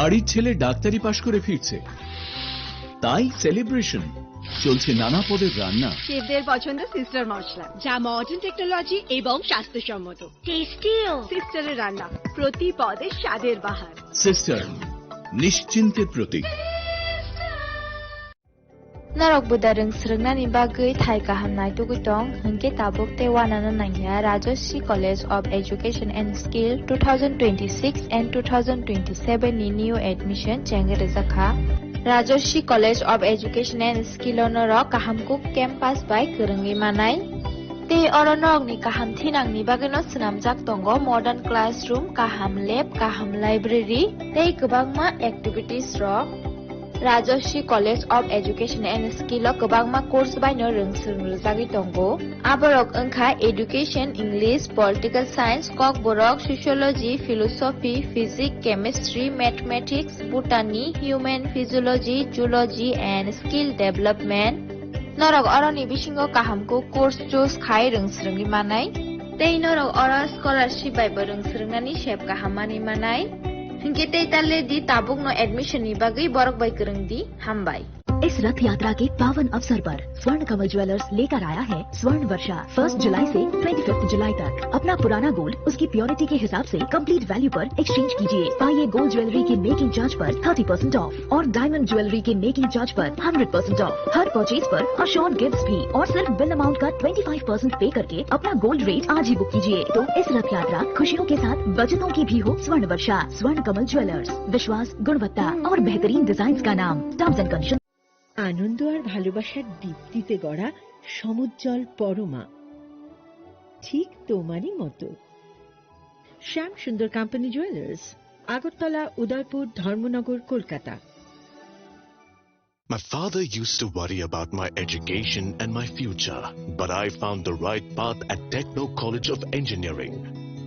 বাড়ির ছেলে ডাক্তারি পাশ করে ফিরছে, তাই সেলিব্রেশন চলছে নানা পদের রান্না। শেফদের পছন্দ সিস্টার মশলা, যা মডার্ন টেকনোলজি এবং স্বাস্থ্যসম্মত। টেস্টিও সিস্টারের রান্না, প্রতি পদে স্বাদের বাহার। Sister, নিশ্চিন্তের Pratik. Narok budareng srengna ni bagai thai kahamnai tugutong hingke tabuk te wanana nangya Rajoshi College of Education and Skill 2026 and 2027 ni new admission chengre zakha Rajoshi College of Education and Skill onoro kahamkuk campus by kerengwi manai te oronok ni kaham thinang ni bagano snamjak tongo modern classroom, kaham lab, kaham library tei kwbangma activities ro Rajoshi College of Education and Skill o kwbangma course baino rongsrungjagui tongo. Aborok wngkha Education, English, Political Science, Kokborok, Sociology, Philosophy, Physics, Chemistry, Mathematics, Botany, Human Physiology, Zoology and Skill Development. Norok oroni bisingo kahamko course choose khai rongsrungni manai. Tei norok oro scholarship bai bo rongsrungnani shep kahamani manai. Hingke tei talle di tabuk no admission ni bagai borok bai kereng di hambai. इस रथ यात्रा के पावन अवसर पर स्वर्ण कमल jewellers लेकर आया है स्वर्ण वर्षा 1 जुलाई से 25 जुलाई तक। अपना पुराना गोल्ड उसकी प्योरिटी के हिसाब से कंप्लीट वैल्यू पर एक्सचेंज कीजिए। पाइए गोल्ड ज्वेलरी की मेकिंग चार्ज पर 30% ऑफ और डायमंड ज्वेलरी के मेकिंग चार्ज पर 100% ऑफ। हर परचेज पर अशोर्ड गिफ्ट्स भी और सिर्फ बिल अमाउंट का 25% पे करके अपना गोल्ड रेट आज ही बुक कीजिए। तो इस रथ यात्रा खुशियों के साथ बचतों की भी हो। स्वर्ण वर्षा, स्वर्ण कमल ज्वेलर्स, विश्वास, गुणवत्ता और बेहतरीन डिजाइन का नाम। Terms and condition. আনন্দ আর ভালোবাসার দীপ্তিতে গড়া সমুজ্জ্বল পরমা, ঠিক তোমারই মতো। শ্যাম সুন্দর company jewellers, Agartala, Udaipur, Dharmanagar, Kolkata. My father used to worry about my education and my future, but I found the right path at Techno College of Engineering.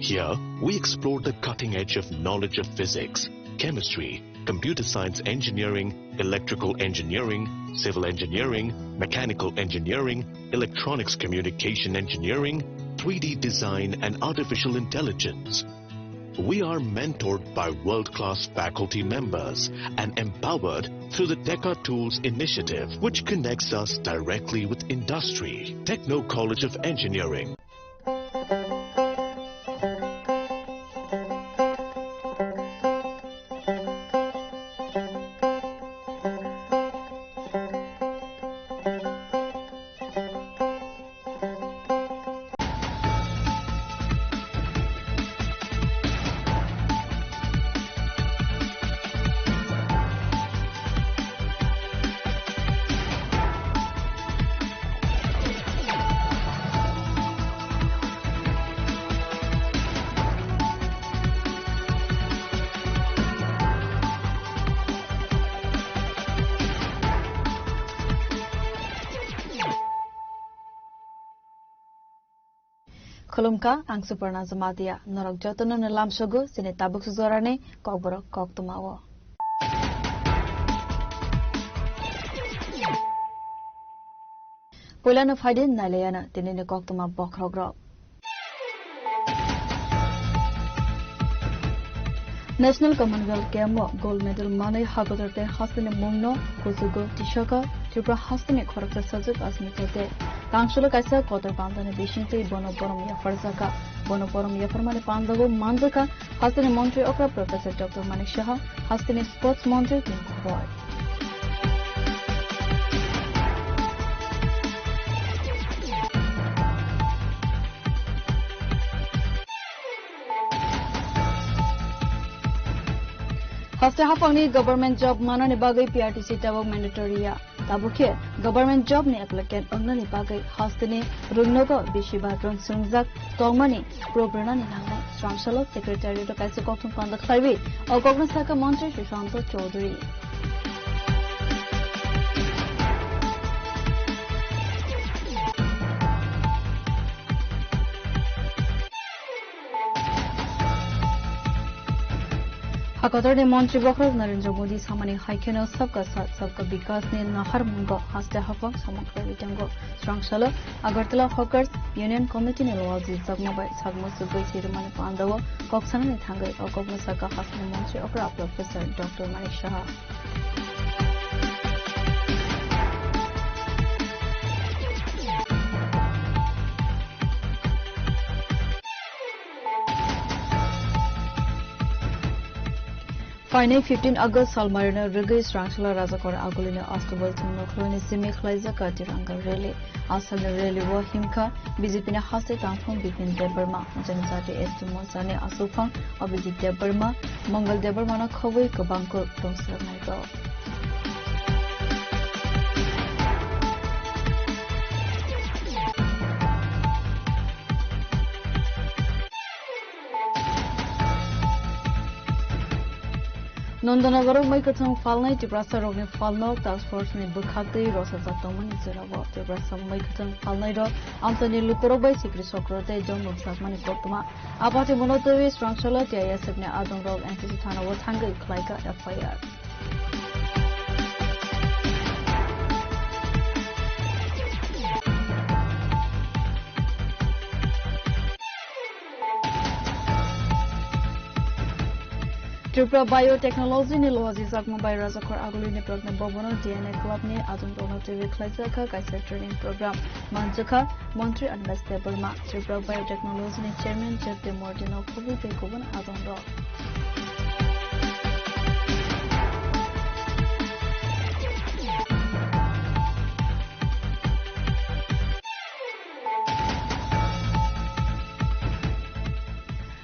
Here, we explored the cutting edge of knowledge of physics, chemistry, computer science engineering, electrical engineering, civil engineering, mechanical engineering, electronics communication engineering, 3D design and artificial intelligence. We are mentored by world-class faculty members and empowered through the Teka Tools initiative, which connects us directly with industry. Techno College of Engineering. Khulumka ang Suparna Zamatia norok jotono nalam sogo sine tabuk suzorane kokborok kok tumawo. Pulano faidin nalayana tinine kok tuma bokrogro. National Commonwealth Games gold medal money hagotorte hastine mungno kusugo tishaka Tripura hastine khorokta sajuk asmitete Tangsholo kaisa kotor pandane bishinte bonoporom yafarzaka bonoporom yafarmane pandago manzaka hastine Montri okra Professor Dr. Manik Shah hastine sports Montri Tinku Boy Haste hapangni government job manane bagai PRTC tabok mandatory ya tabukhe government job ni applicant onnani bagai hastene runnogo bishiba rong sungjak tongmani probrana ni nangna Shamsalo secretary to kaise kothum pandak kharbi okogna saka mantri Sushant Chaudhary Hakaterne Mantri Bokros Narendra Modi Samani Haikeno Sabka Sat Sabka Vikas ne Nahar Mungo Haste Hafang Samakra Vitango Strangshala Agartala Hawkers Union Committee ne Loazi Sagmabai Sagmosu Sirmani Pandawa Koksana Tangai Okogmasaka Hasne Mantri Okra Professor Dr. Manik Shah Finally, 15 August, Salmarina Rigai Strangshala Razakor Agolina Astobal Timokhloni Simi Khlaiza Katiranga Rally. Asal Rally War Himka, Bizipina Hase Tangfong Bipin Deberma, Janzati Estimo Sane Asufang, Obizip Deberma, Mongol Debermana Kowai Kabanko, Tongser Naiko. Nondanagarok may katang falnay tibrasa rog ni falnok task force ni bukhagde rosa zatong ni zerawo tibrasa may katang falnay ro amsani lukurok bay sikri sokrote jong noksak mani kotuma apate monotowi strangshala tiaya sabne adong rog NCC thana wo thangai khlaika FIR Tripura Biotechnology ni Loazi Zakma by Razakor Aguli ni program Bobono DNA Club ni Adum Dono TV Klaisaka Kaisa Training Program Manjaka Montri Ambassador Burma Tripura Biotechnology ni Chairman Jeff De Mortino Kubu Te Kuban Adum Do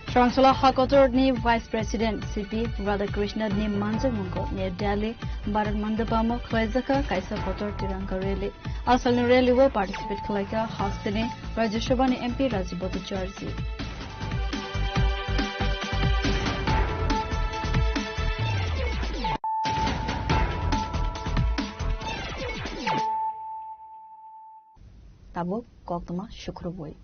Strangshala Hakotor ni Vice President CP Radhakrishna ni Manjak Mungo ni Delhi Bharat Mandapamo Klaizaka Kaisa Kotor Tiranga Rally Asal ni rally wo participate Klaika Hastene Rajya Sabha ni MP Rajiv Bhattacharya Tabo Koktama Shukruboi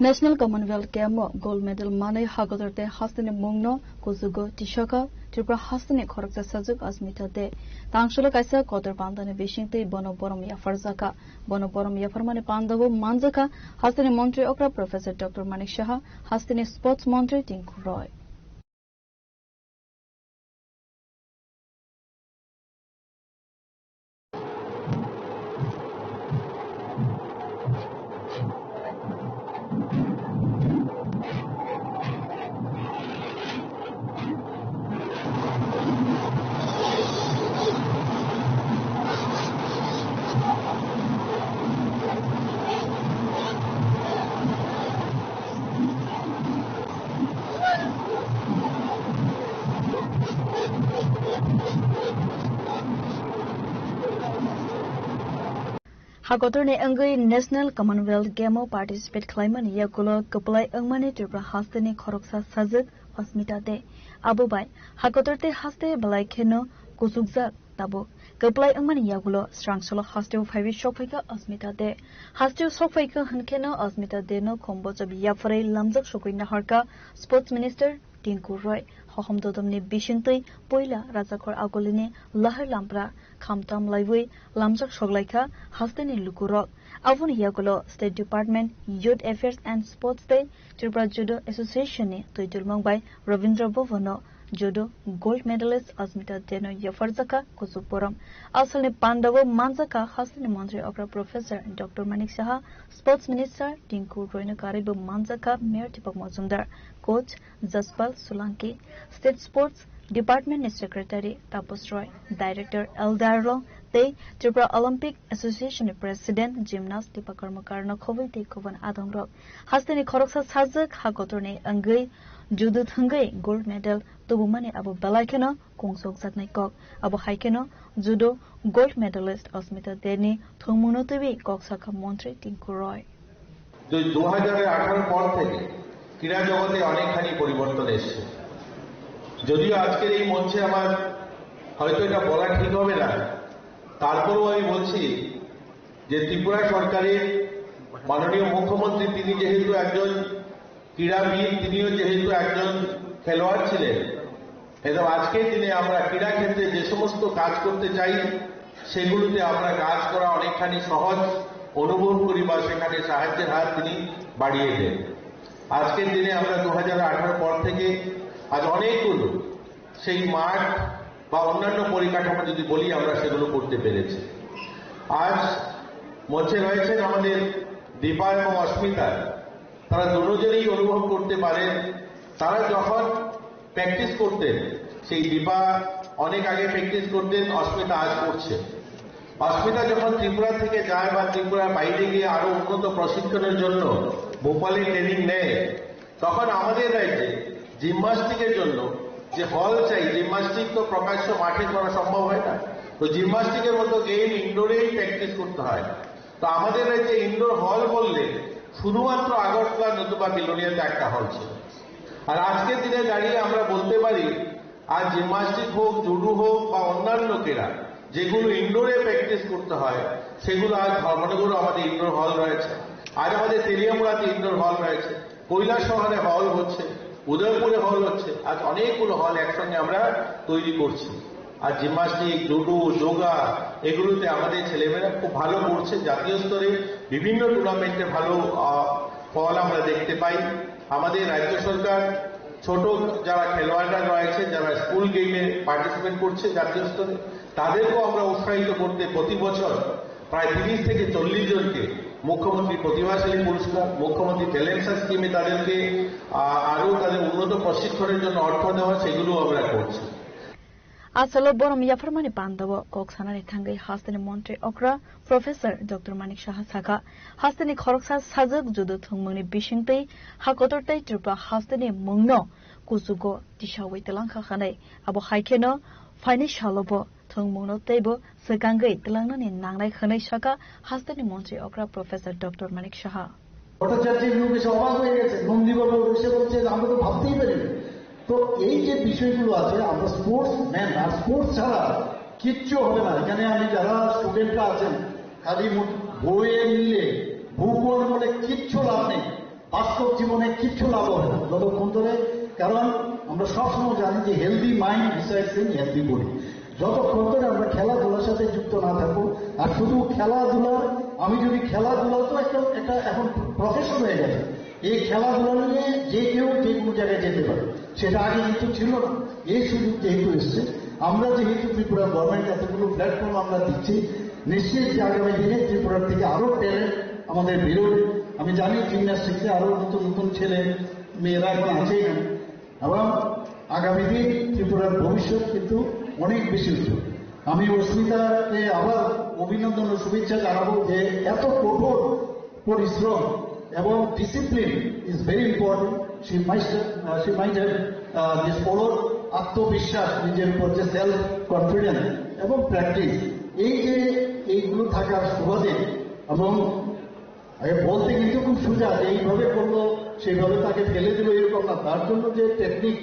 National Commonwealth Game Gold Medal Mane Hagotorte Hastane Mungno Kuzugo Tishaka Tripura Hastane Korakta Sajuk Asmita De Tangshula Kaisa Kotor Pandane Bishingte Bonoborom Yafarzaka Bonoborom Yafarmane Pandavu Manzaka Hastane Montri Okra Professor Dr. Manik Shah Hastane Sports Montri Tinku Roy Hagotor ne Angai National Commonwealth Game participate Klaiman Yakulo Kuplai Angmani Tripura Hastane Koroksa Sajak Asmita De Abubai Hagotor te Haste Balai Keno Kusugza Tabo Kuplai Angmani Yagulo Strangshala Haste Five Shokfaika Asmita De Haste Shokfaika Hankeno Asmita De no Komboja Yafare Lamjak Shokwina Harka Sports Minister Tinku Roy Hohom Dodomni Bishintui Poila Razakor Agolini Lahar Lampra Khamtam Laivui Lamjak Shoglaika Hastane Lukurok Avun Yagulo State Department Youth Affairs and Sports Day Tripura Judo Association ni Tuidulmang by Ravindra Bhavano Judo Gold Medalist Asmita Deno Yafarzaka Kusupuram Asalne Pandavo Manzaka Hastane Mantri Okra Professor Dr. Manik Shah Sports Minister Tinku Roina Karibu Manzaka Mayor Tipak Mazumdar Coach Jaspal Solanki State Sports Department Secretary Tapos Roy Director Eldarlo They Tripura Olympic Association President Gymnast Dipakar Makarna Khovai Te Kovan Adong Rock Hastane Koroksa Sajak Hagotorne Angai Judo Thangai Gold Medal Tubumane Abu Balaikeno Kongsok Zatnai Kok Abu Haikeno Judo Gold Medalist Asmita Deni Thumunotevi Koksaka Montri Tinku Roy 2018 পর থেকে ক্রীড়া জগতে অনেকখানি পরিবর্তন এসেছে যদিও আজকের এই মঞ্চে আমার হয়তো এটা বলা ঠিক হবে না তারপরেও আমি বলছি যে ত্রিপুরা সরকারের মাননীয় মুখ্যমন্ত্রী তিনি যেহেতু একজন ক্রীড়াবিদ, তিনিও যেহেতু একজন খেলোয়াড় ছিলেন, এবং আজকের দিনে আমরা ক্রীড়া ক্ষেত্রে যে সমস্ত কাজ করতে চাই সেগুলোতে আমরা কাজ করা অনেকখানি সহজ অনুভব করি বা সেখানে সাহায্যের হাত তিনি বাড়িয়ে দেন। আজকের দিনে আমরা 2018 পর থেকে আজ অনেকগুলো সেই মাঠ বা অন্যান্য পরিকাঠামো যদি বলি আমরা সেগুলো করতে পেরেছি। আজ মঞ্চে রয়েছেন আমাদের দীপা এবং অস্মিতা, তারা দুজনেই অনুভব করতে পারেন তারা যখন প্র্যাকটিস করতেন, সেই দীপা অনেক আগে প্র্যাকটিস করতেন, অস্মিতা আজ করছে। অস্মিতা যখন ত্রিপুরা থেকে যায় বা ত্রিপুরার বাইরে গিয়ে আরো উন্নত প্রশিক্ষণের জন্য ভোপালে ট্রেনিং নেয়, তখন আমাদের রাজ্যে জিমন্যাস্টিকের জন্য যে হল চাই, জিমন্যাস্টিক তো প্রকাশ্য মাঠে করা সম্ভব হয় না, তো জিমন্যাস্টিকের মতো গেম ইনডোরেই প্র্যাকটিস করতে হয়। তো আমাদের রাজ্যে ইনডোর হল বললে শুধুমাত্র আগরতলা নতুবা বিলোনিয়াতে একটা হল ছিল। আর আজকের দিনে দাঁড়িয়ে আমরা বলতে পারি আজ জিমন্যাস্টিক হোক, জুডো হোক বা অন্যান্য ক্রীড়া যেগুলো ইনডোরে প্র্যাকটিস করতে হয় সেগুলো আজ ধর্মনগরও আমাদের ইনডোর হল রয়েছে। আজ আমাদের তেলিয়ামুড়াতে ইনডোর হল রয়েছে, কৈলাসহরে হল হচ্ছে, উদয়পুরে হল হচ্ছে। আজ অনেকগুলো হল একসঙ্গে আমরা তৈরি করছি। আর জিমন্যাস্টিক, জুডো, যোগা এগুলোতে আমাদের ছেলেমেয়েরা খুব ভালো করছে। জাতীয় স্তরে বিভিন্ন টুর্নামেন্টে ভালো ফল আমরা দেখতে পাই। আমাদের রাজ্য সরকার ছোট যারা খেলোয়াড়রা রয়েছে, যারা স্কুল গেমে পার্টিসিপেট করছে জাতীয় স্তরে, তাদেরকেও আমরা উৎসাহিত করতে প্রতি বছর প্রায় 30 থেকে 40 জনকে মুখ্যমন্ত্রী প্রতিভাশালী পুরস্কার, মুখ্যমন্ত্রী ট্যালেন্ট স্কিমে তাদেরকে আরো তাদের উন্নত প্রশিক্ষণের জন্য অর্থ দেওয়া, সেগুলো আমরা করছি। আসলে বরম ইয়াফরমানি পান্দাব কক্সানানি থাঙ্গাই হাস্তানি মন্ত্রী অগ্রা professor doctor Manik Saha Sakha হাস্তানি খরকসা সাজক যুদু থুংমুনি বিশিংতै হাকতরতै Tripura হাস্তানি মুংনো কুসুগো দিশাওই তেलांखा खानाय आबो हाइखेनो फाइनि शालबो थुंमुंनो तैबो सगांगै तेलांनानि नांनाय खनै साका हास्तानि मन्त्री अग्रा प्रफेसर डक्टर मानिक साहा ভট্টাচার্যের লোক এসে অবাক হয়ে গেছে, নন্দীবাবু এসে বলছে আমরা তো ভাবতেই পারিনি। তো এই যে বিষয়গুলো আছে, আমরা স্পোর্টস ম্যান, আর স্পোর্টস ছাড়া কিচ্ছু হবে না। এখানে আমি যারা স্টুডেন্টরা আছেন, খালি বইয়ে নিলে ভূগোল বলে কিচ্ছু লাভ নেই, বাস্তব জীবনে কিচ্ছু লাভ হবে না যতক্ষণ ধরে। কারণ আমরা সবসময় জানি যে healthy mind decides in healthy body. যতক্ষণ ধরে আমরা খেলাধুলার সাথে যুক্ত না থাকবো, আর শুধু খেলাধুলার, আমি যদি খেলাধুলা তো একটা এখন প্রফেশন হয়ে গেছে, এই খেলাধুলা নিয়ে যে কেউ যে কোনো জায়গায় যেতে পারে, সেটা আগে কিন্তু ছিল না। এই সুযোগ যেহেতু এসছে, আমরা যেহেতু ত্রিপুরা গভর্নমেন্ট এতগুলো প্ল্যাটফর্ম আমরা দিচ্ছি, নিশ্চিত যে আগামী দিনে ত্রিপুরার থেকে আরো ট্যালেন্ট আমাদের বেরোবে। আমি জানি জিমন্যাস্টিক্সে আরো নতুন নতুন ছেলে মেয়েরা এখন আছে এখানে, এবং আগামী দিন ত্রিপুরার ভবিষ্যৎ কিন্তু অনেক বেশি উজ্জ্বল। আমি অস্মিতাকে আবার অভিনন্দন ও শুভেচ্ছা জানাবো যে এত কঠোর পরিশ্রম এবং discipline is very important. she might have this follow আত্মবিশ্বাস, নিজের উপর যে সেলফ কনফিডেন্স এবং প্র্যাকটিস, এই যে এইগুলো থাকার সুবাদে, এবং বলতে কিন্তু খুব সোজা, এইভাবে করলো সেইভাবে তাকে ফেলে দিল এরকম না, তার জন্য যে টেকনিক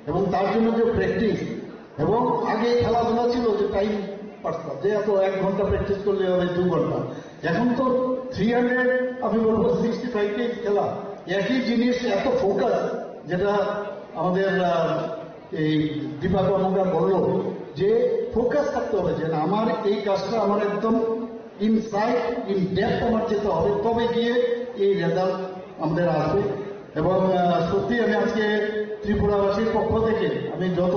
এবং তার জন্য যে প্র্যাকটিস, এবং আগে খেলাধুলা ছিল যে টাইম পারতাম যে এত 1 ঘন্টা প্র্যাকটিস করলে হবে 2 ঘন্টা, এখন তো 300 আমি বলবো 65 ডেজ খেলা, একই জিনিস, এত ফোকাস, যেটা আমাদের এই দীপা কর্মকার বললো যে ফোকাস থাকতে হবে, যে আমার এই কাজটা আমার একদম ইনসাইড ইন ডেপথ আমার যেতে হবে, তবে গিয়ে এই রেজাল্ট আমাদের আসবে। এবং সত্যি আমি আজকে ত্রিপুরাবাসীর পক্ষ থেকে আমি যত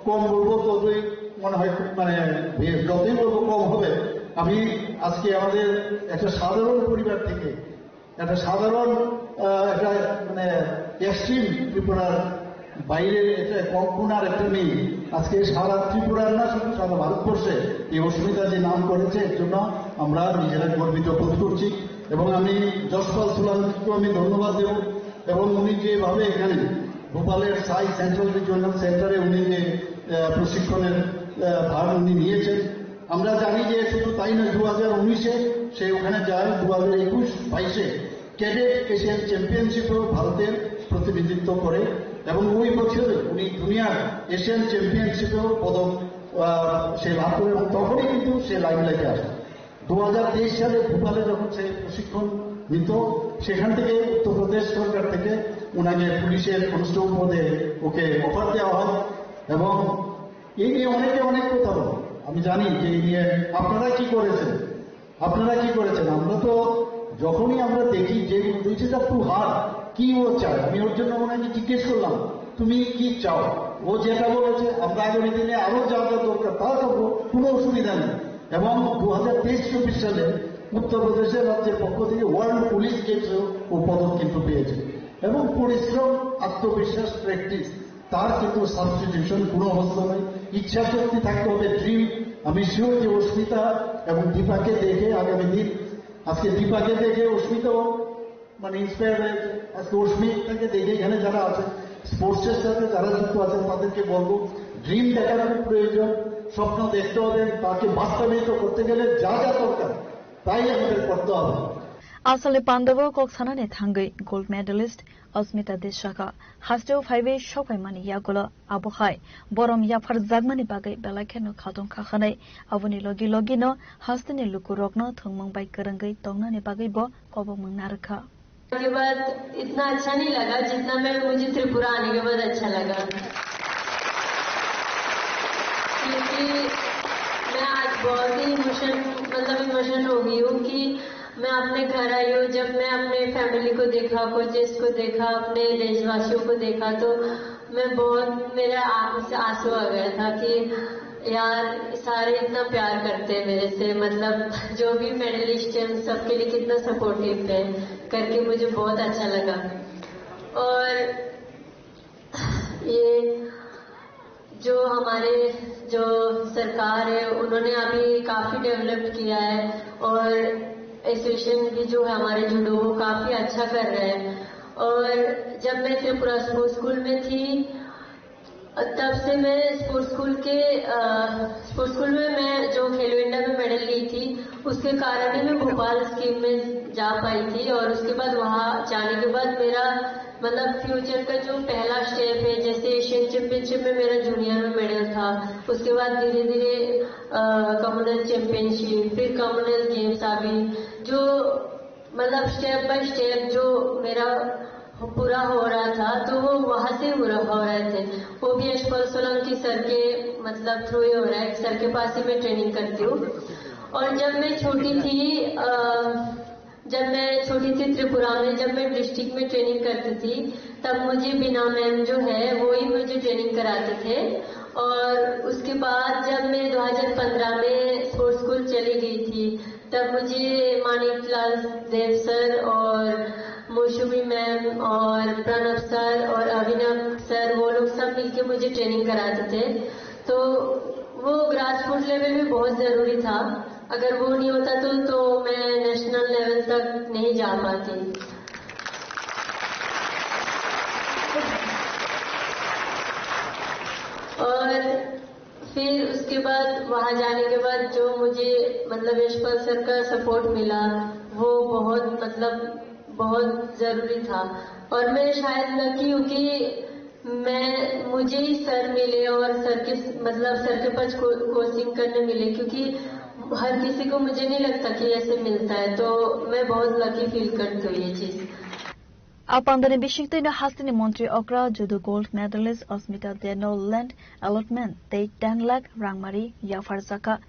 কম বলবো ততই মনে হয়, মানে যতই বলবো কম হবে। আমি আজকে আমাদের একটা সাধারণ পরিবার থেকে একটা সাধারণ একটা মানে এক্সট্রিম ত্রিপুরার বাইরে এটা কঙ্কুনার একটা মেয়ে আজকে সারা ত্রিপুরার না শুধু সারা ভারতবর্ষে এই অস্মিতা যে নাম করেছে, এর জন্য আমরা নিজেরা গর্বিত বোধ করছি। এবং আমি যশপাল সুলানকেও আমি ধন্যবাদ দেব, এবং উনি যেভাবে এখানে ভোপালের সাই সেন্ট্রাল রিজিওনাল সেন্টারে উনি যে প্রশিক্ষণের ভার উনি নিয়েছেন, আমরা জানি যে শুধু তাই না, 2019-এ সে ওখানে যায়, 2021-22-এ ক্যাডেট এশিয়ান চ্যাম্পিয়নশিপেও ভারতের প্রতিনিধিত্ব করে, এবং ওই বছরে উনি দুনিয়ার এশিয়ান চ্যাম্পিয়নশিপেও পদক সে লাভ করে, এবং তখনই কিন্তু সে লাইমলাইটে আসে। 2023 সালে ভোপালে যখন সে প্রশিক্ষণ নিত, সেখান থেকে উত্তরপ্রদেশ সরকার থেকে ওনাকে পুলিশের কনস্টেবল পদে ওকে অফার দেওয়া হয় এবং এই নিয়ে অনেকে অনেক কথা বলে। আমি জানি যে এই নিয়ে আপনারা কি করেছেন। আমরা তো যখনই আমরা দেখি যে this is up to her, কি ও চায়, আমি ওর জন্য ওনাকে জিজ্ঞেস করলাম তুমি কি চাও, ও যেটা বলেছে আমরা আগামী দিনে আরো যা যা দরকার তা করবো, কোনো অসুবিধা নেই। এবং 2023-24 সালে উত্তরপ্রদেশের রাজ্যের পক্ষ থেকে ওয়ার্ল্ড পুলিশ গেমসেও ও পদক কিন্তু পেয়েছে এবং পরিশ্রম, আত্মবিশ্বাস, প্র্যাকটিস তার কিন্তু সাবস্টিটিউশন কোনো অবস্থা নেই। ইচ্ছা শক্তি থাকতে হবে, ড্রিম। আমি শিওর যে অস্মিতা এবং দীপাকে দেখে আগামী দিন, আজকে দীপাকে দেখে অস্মিতাও মানে ইন্সপায়ার হয়েছে, আজকে অস্মিতাকে দেখে এখানে যারা আছে স্পোর্টসের সাথে যারা যুক্ত আছেন তাদেরকে বলবো ড্রিম দেখার খুব প্রয়োজন, স্বপ্ন দেখতে হবে, তাকে বাস্তবায়িত করতে গেলে যা যা দরকার তাই আমাদের করতে হবে। আসলে পাণ্ডব কক্সানানে থাঙ্গৈ গোল্ড মেডেলিস্ট अस्मिता देशका हास्टेव फाइवे सफाई मानी यागुला आबोहाय बरम याफार जागमानी बागै बेलाखेनो खादों खाखानाय अबनि लगी लगिनो हास्टेनि लुकु रगनो थंमंग बाय करंगै तंगनानि बागै बो कबो मंगनारखा। के बाद इतना अच्छा नहीं लगा जितना मुझे त्रिपुरा आने के बाद अच्छा लगा, क्योंकि मैं आज बहुत ही इमोशन हो गई हूँ कि मैं अपने घर आई हूँ। जब मैं अपने फैमिली को देखा, कोचेस को देखा, अपने देशवासियों को देखा तो मैं बहुत, मेरे आंखों से आंसू आ गया था कि यार सारे इतना प्यार करते हैं मेरे से, मतलब जो भी मेडलिस्ट है सबके लिए कितना सपोर्टिव है करके मुझे बहुत अच्छा लगा। और ये जो हमारे जो सरकार है उन्होंने अभी काफी डेवलप किया है और एसोसिएशन भी जो है हमारे जुडो वो काफी अच्छा कर रहे हैं। और जब मैं त्रिपुरा स्पोर्ट्स स्कूल में थी तब से मैं स्पोर्ट्स स्कूल में मैं जो खेलो इंडिया में मेडल ली थी उसके कारण ही मैं भोपाल स्कीम में जा पाई थी। और उसके बाद वहाँ जाने के बाद मेरा मतलब फ्यूचर का जो पहला स्टेप है, जैसे एशियन चैंपियनशिप में मेरा जूनियर में मेडल था, उसके बाद धीरे धीरे कॉमनवेल्थ चैंपियनशिप, फिर कॉमनवेल्थ गेम्स आ गई, जो मतलब स्टेप बाय स्टेप जो मेरा पूरा हो रहा था तो वो वहाँ से पूरा हो रहे थे। वो भी यशपाल सोलंकी सर के मतलब थ्रू ही हो रहा है, सर के पास ही मैं ट्रेनिंग करती हूँ। और जब मैं छोटी थी त्रिपुरा में, जब मैं डिस्ट्रिक्ट में ट्रेनिंग करती थी तब मुझे बिना मैम जो है वो ही मुझे ट्रेनिंग कराते थे। और उसके बाद जब मैं 2015 में स्पोर्ट्स स्कूल चली गई थी तब मुझे माणिकलाल देव सर और मौसमी मैम और प्रणव सर और अभिनव सर वो लोग सब मिलके मुझे ट्रेनिंग कराते थे। तो वो ग्रास रूट लेवल में बहुत जरूरी था, अगर वो नहीं होता तो मैं नेशनल लेवल तक नहीं जा पाती। और फिर उसके बाद वहाँ जाने के बाद जो मुझे मतलब यशपाल सर का सपोर्ट मिला वो बहुत जरूरी था। और मैं शायद लकी हूँ कि मुझे ही सर मिले और सर के पास कोचिंग करने मिले, क्योंकि हर किसी को मुझे नहीं लगता कि ऐसे मिलता है, तो मैं बहुत लकी फील करती हूँ ये चीज। Apandani Bishington Hastini Montri Okra Judo Gold Medalist Osmita Deno Land Allotment They 10 lakh Rangmari Yafarzaka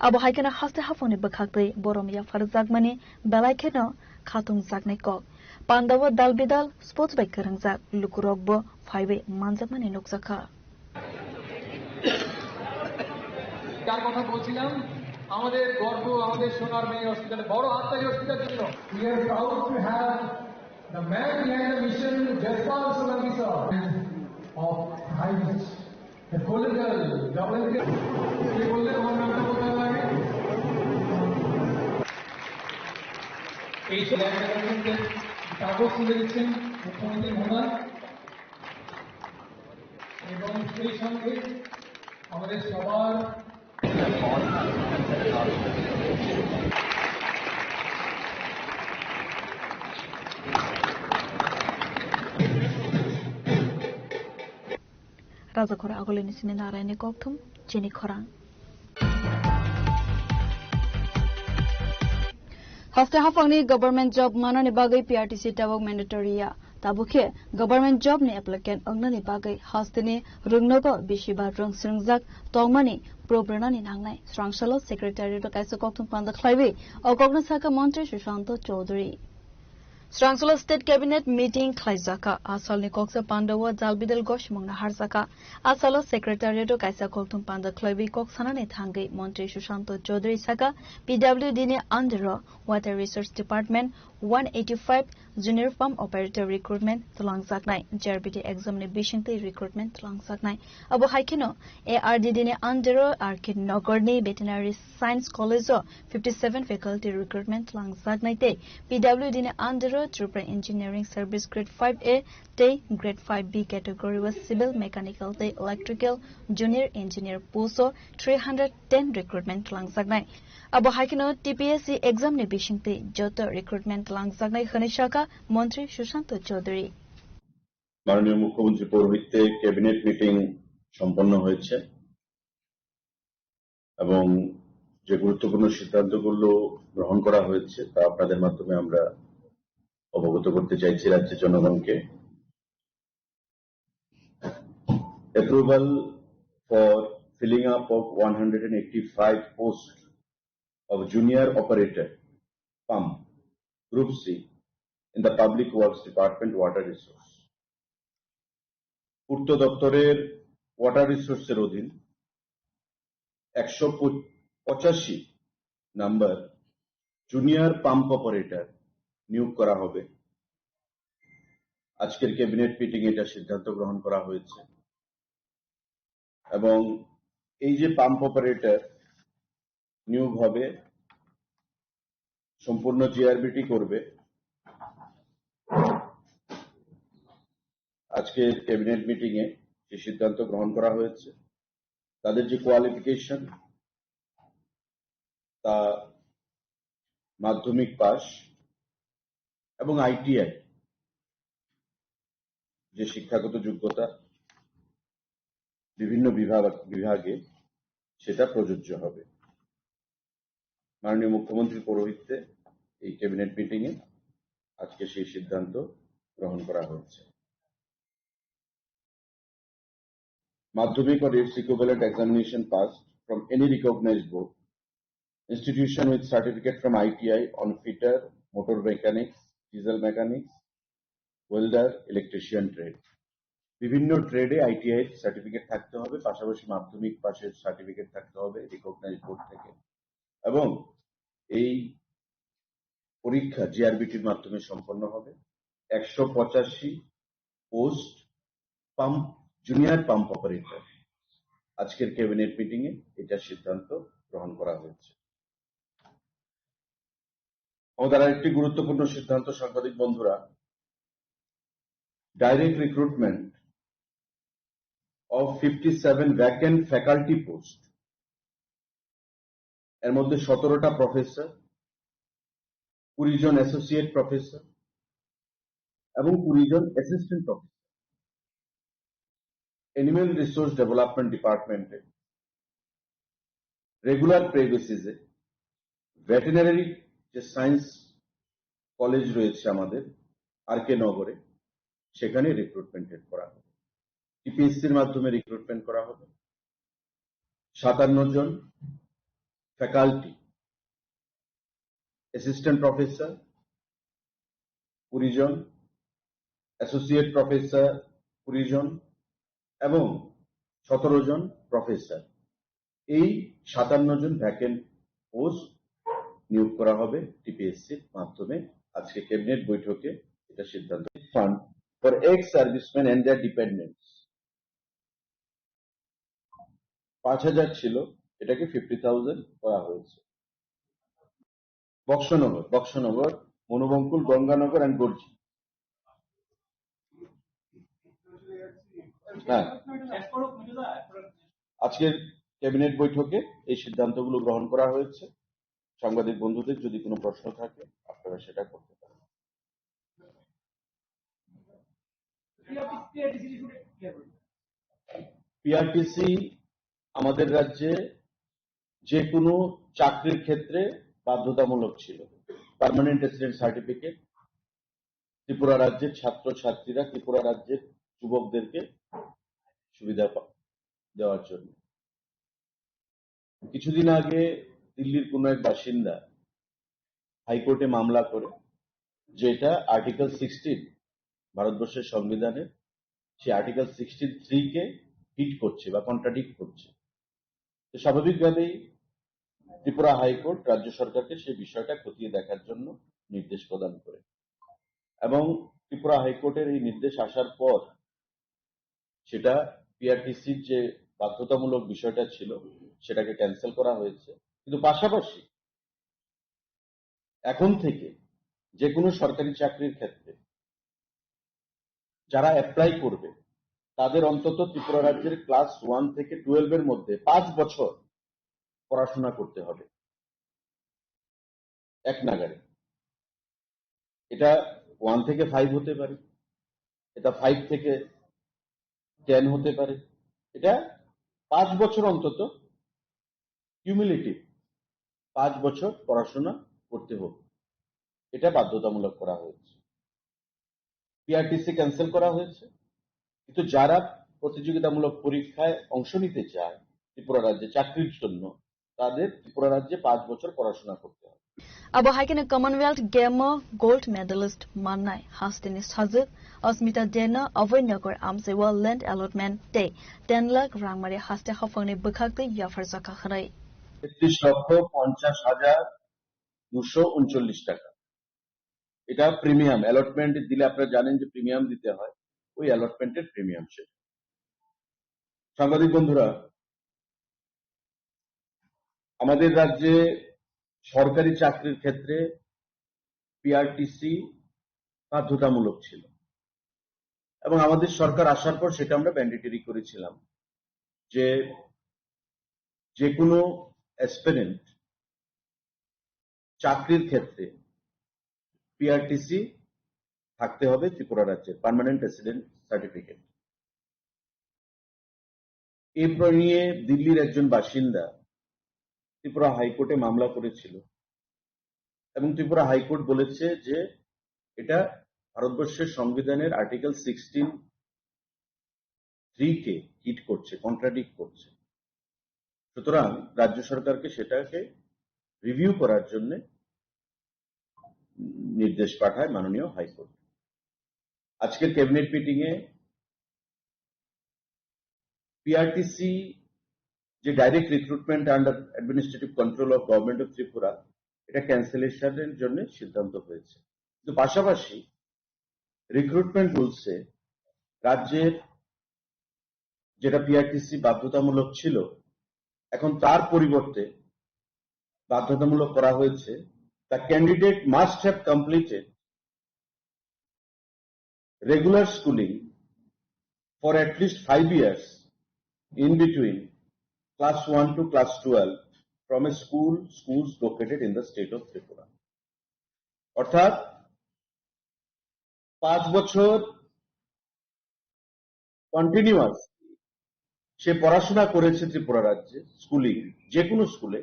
Abo Haikena Haste Hafoni Bakakli Borom Yafarzagmani Belaikeno Khatung Zagnekok Pandawa Dalbidal Sports by Karangzak Lukurogbo 5 Manzamani Nukzaka যার কথা বলছিলাম আমাদের গর্ব আমাদের সোনার মেয়ে হসপিটালে বড় হাততালি হসপিটাল জন্য we are proud to have the man behind the mission Yashpal Solanki sir of Highest the golden girl ये बोलते আমার নামটা বলতে লাগে এই ল্যান্ডমার্কের কাগজ তুলে দিচ্ছেন মুখ্যমন্ত্রী মহোদয় এবং সেই সঙ্গে আমাদের সবার Razakora Agolini Sininarani Koktum, Jenny Korang. Haste Hafangni government job manoni bagai PRTC tabok mandatory ya. ताबुखे गवर्नमेंट जॉब ने एप्लीकेंट अंगनानि बागै हास्तिनि रुंगनगो बिशिबा रंग सिंगजाक तंगमानि प्रोब्रनानि नांनाय स्रांसालो सेक्रेटारिएट काइसा कक्थुम पांदा खलाइबे अगगना साका मंत्री Sushant Chaudhary Srangsala State Cabinet meeting Klaizaka Asalni Koksa Pandawa Jalbidel Goshmongna Harzaka Asalo Secretariat Kaisa Koktum Panda Kloibi Koksanane Thangai Montri Shushanto Chaudhary Saka PWD ne under Water Resource Department 185 Junior Farm Operator Recruitment Tulangzaknai JRBT exam ne Bishingte Recruitment Tulangzaknai Abo Haikino ARDD ne under Arkid Nogorni Veterinary Science College 57 Faculty Recruitment Tulangzaknai te PWD ne under Trooper Engineering Service Grade 5A Day Grade 5B category was Civil Mechanical Day Electrical Junior Engineer Post 310 Recruitment Langsagnai Abo Haikino TPSC exam ne Bishingte Joto Recruitment Langsagnai Khanishaka Montri Shushanto Chaudhary মাননীয় মুখ্যমন্ত্রী পৌরোহিত্যে cabinet meeting সম্পন্ন হয়েছে এবং যে গুরুত্বপূর্ণ সিদ্ধান্তগুলো গ্রহণ করা হয়েছে তা আপনাদের মাধ্যমে আমরা অবগত করতে চাইছি রাজ্যের জনগণকে approval for filling up of 185 post of junior operator pump group C in the public works department water resource পূর্ত দপ্তরের ওয়াটার রিসোর্সের অধীন 185 নাম্বার জুনিয়র পাম্প অপারেটর নিয়োগ করা হবে আজকের ক্যাবিনেট মিটিং এটা সিদ্ধান্ত গ্রহণ করা হয়েছে এবং এই যে পাম্প অপারেটর নিয়োগ হবে সম্পূর্ণ জিআরবিটি করবে আজকের ক্যাবিনেট মিটিং এ যে সিদ্ধান্ত গ্রহণ করা হয়েছে তাদের যে কোয়ালিফিকেশন তা মাধ্যমিক পাস এবং আইটিআই যে শিক্ষাগত যোগ্যতা বিভিন্ন বিভাগে সেটা প্রযোজ্য হবে মাননীয় মুখ্যমন্ত্রী পৌরোহিত্যে এই ক্যাবিনেট মিটিং এ আজকে সেই সিদ্ধান্ত গ্রহণ করা হয়েছে Madhyamik or its equivalent examination passed from any recognized board, institution with certificate from ITI on fitter, motor mechanics, diesel mechanics, welder, electrician trade. বিভিন্ন ট্রেডে আইটিআই সার্টিফিকেট থাকতে হবে পাশাপাশি মাধ্যমিক পাশের সার্টিফিকেট থাকতে হবে রিকগনাইজড বোর্ড থেকে এবং এই পরীক্ষা জিআরবিটির মাধ্যমে সম্পন্ন হবে 185 post pump junior pump operator আজকের ক্যাবিনেট মিটিং এ এটা সিদ্ধান্ত গ্রহণ করা হয়েছে আমাদের আরেকটি গুরুত্বপূর্ণ সিদ্ধান্ত সাংবাদিক বন্ধুরা direct recruitment of 57 vacant faculty post এর মধ্যে 17টা প্রফেসর 20 জন অ্যাসোসিয়েট প্রফেসর এবং 20 জন assistant professor Animal Resource Development Department regular pay বেসিসে ভেটেরিনারি যে সায়েন্স কলেজ রয়েছে আমাদের আরকে নগরে সেখানে রিক্রুটমেন্ট করা হবে টিপিএসসির মাধ্যমে রিক্রুটমেন্ট করা হবে 57 জন ফ্যাকাল্টি অ্যাসিস্ট্যান্ট প্রফেসর 20 জন অ্যাসোসিয়েট প্রফেসর 20 জন এবং 17 জন প্রফেসর এই 57 জন ভ্যাকেন্ট পোস্ট নিয়োগ করা হবে টিপিএসসির মাধ্যমে আজকে ক্যাবিনেট বৈঠকে এটা সিদ্ধান্ত fund for ex serviceman and their dependents 5000 ছিল এটাকে 50000 করা হয়েছে বক্সনগর মনোবঙ্কুল গঙ্গানগর এন্ড গর্জি আজকের ক্যাবিনেট বৈঠকে এই সিদ্ধান্তগুলো গ্রহণ করা হয়েছে সাংবাদিক বন্ধুদের যদি কোনো প্রশ্ন থাকে আপনারা সেটা করতে পারেন পিআরটিসি আমাদের রাজ্যে যে কোনো চাকরির ক্ষেত্রে বাধ্যতামূলক ছিল পার্মানেন্ট রেসিডেন্ট সার্টিফিকেট ত্রিপুরা রাজ্যের ছাত্রছাত্রীরা ত্রিপুরা রাজ্যের যুবকদেরকে সুবিধা দেওয়ার জন্য। কিছুদিন আগে দিল্লির কোন এক বাসিন্দা হাইকোর্টে মামলা করে, যেটা আর্টিকেল 16 ভারতবর্ষের সংবিধানের সেই আর্টিকেল 63 কে হিট করছে বা কন্ট্রাডিক্ট করছে। তো স্বাভাবিকভাবেই ত্রিপুরা হাইকোর্ট রাজ্য সরকারকে সেই বিষয়টা খতিয়ে দেখার জন্য নির্দেশ প্রদান করে, এবং ত্রিপুরা হাইকোর্টের এই নির্দেশ আসার পর সেটা পিআরটিসির যে বাধ্যতামূলক বিষয়টা ছিল সেটাকে ক্যান্সেল করা হয়েছে। কিন্তু পাশাপাশি এখন থেকে যে কোনো সরকারি চাকরির ক্ষেত্রে যারা অ্যাপ্লাই করবে তাদের অন্তত ত্রিপুরা রাজ্যের ক্লাস 1 থেকে 12 এর মধ্যে 5 বছর পড়াশোনা করতে হবে এক নাগারে। এটা 1 থেকে 5 হতে পারে, এটা 5 থেকে 10 হতে পারে, এটা 5 বছর অন্তত কিউমুলেটিভ 5 বছর পড়াশোনা করতে হবে, এটা বাধ্যতামূলক করা হয়েছে। পিআরটিসি ক্যান্সেল করা হয়েছে, কিন্তু যারা প্রতিযোগিতামূলক পরীক্ষায় অংশ নিতে চায় ত্রিপুরা রাজ্যে চাকরির জন্য, তাদের ত্রিপুরা রাজ্যে 5 বছর পড়াশোনা করতে হবে। Abo haikene Commonwealth Game gold medalist Mannai Hastini Sajid Osmita Dena Avoinakor Amsewa land allotment day 10 lakh rangmari haste hafangni bukhakte yafar jaka kharai 33,50,239 টাকা। এটা প্রিমিয়াম অ্যালটমেন্ট দিলে আপনারা জানেন যে প্রিমিয়াম দিতে হয়, ওই অ্যালটমেন্টের প্রিমিয়াম সেটা। সাংবাদিক বন্ধুরা, আমাদের রাজ্যে সরকারি চাকরির ক্ষেত্রে পিআরটিসি বাধ্যতামূলক ছিল, এবং আমাদের সরকার আসার পর সেটা আমরা ম্যান্ডেটরি করেছিলাম যে যে কোনো অ্যাসপিরেন্ট চাকরির ক্ষেত্রে পিআরটিসি থাকতে হবে ত্রিপুরা রাজ্যের পার্মানেন্ট রেসিডেন্ট সার্টিফিকেট। এই নিয়ে দিল্লির একজন বাসিন্দা ত্রিপুরা হাইকোর্টে মামলা করেছিল, এবং ত্রিপুরা হাইকোর্ট বলেছে যে এটা ভারতবর্ষের সংবিধানের আর্টিকেল 16(3) কে হিট করছে, কন্ট্রাডিক্ট করছে। সুতরাং রাজ্য সরকারকে সেটাকে রিভিউ করার জন্য নির্দেশ পাঠায় মাননীয় হাইকোর্ট। আজকের ক্যাবিনেট মিটিং এ পিআরটিসি যে direct recruitment under administrative control of government of Tripura, এটা ক্যান্সেলেশনের জন্য সিদ্ধান্ত হয়েছে। কিন্তু পাশাপাশি রিক্রুটমেন্ট রুলসে রাজ্যের যেটা পিআরটিসি বাধ্যতামূলক ছিল, এখন তার পরিবর্তে বাধ্যতামূলক করা হয়েছে the candidate must have completed regular schooling for at least 5 years in between class 1 to class 12 from a schools located in the state of Tripura. অর্থাৎ 5 বছর কন্টিনিউয়াস সে পড়াশোনা করেছে ত্রিপুরা রাজ্যে স্কুলিং, যে কোনো স্কুলে,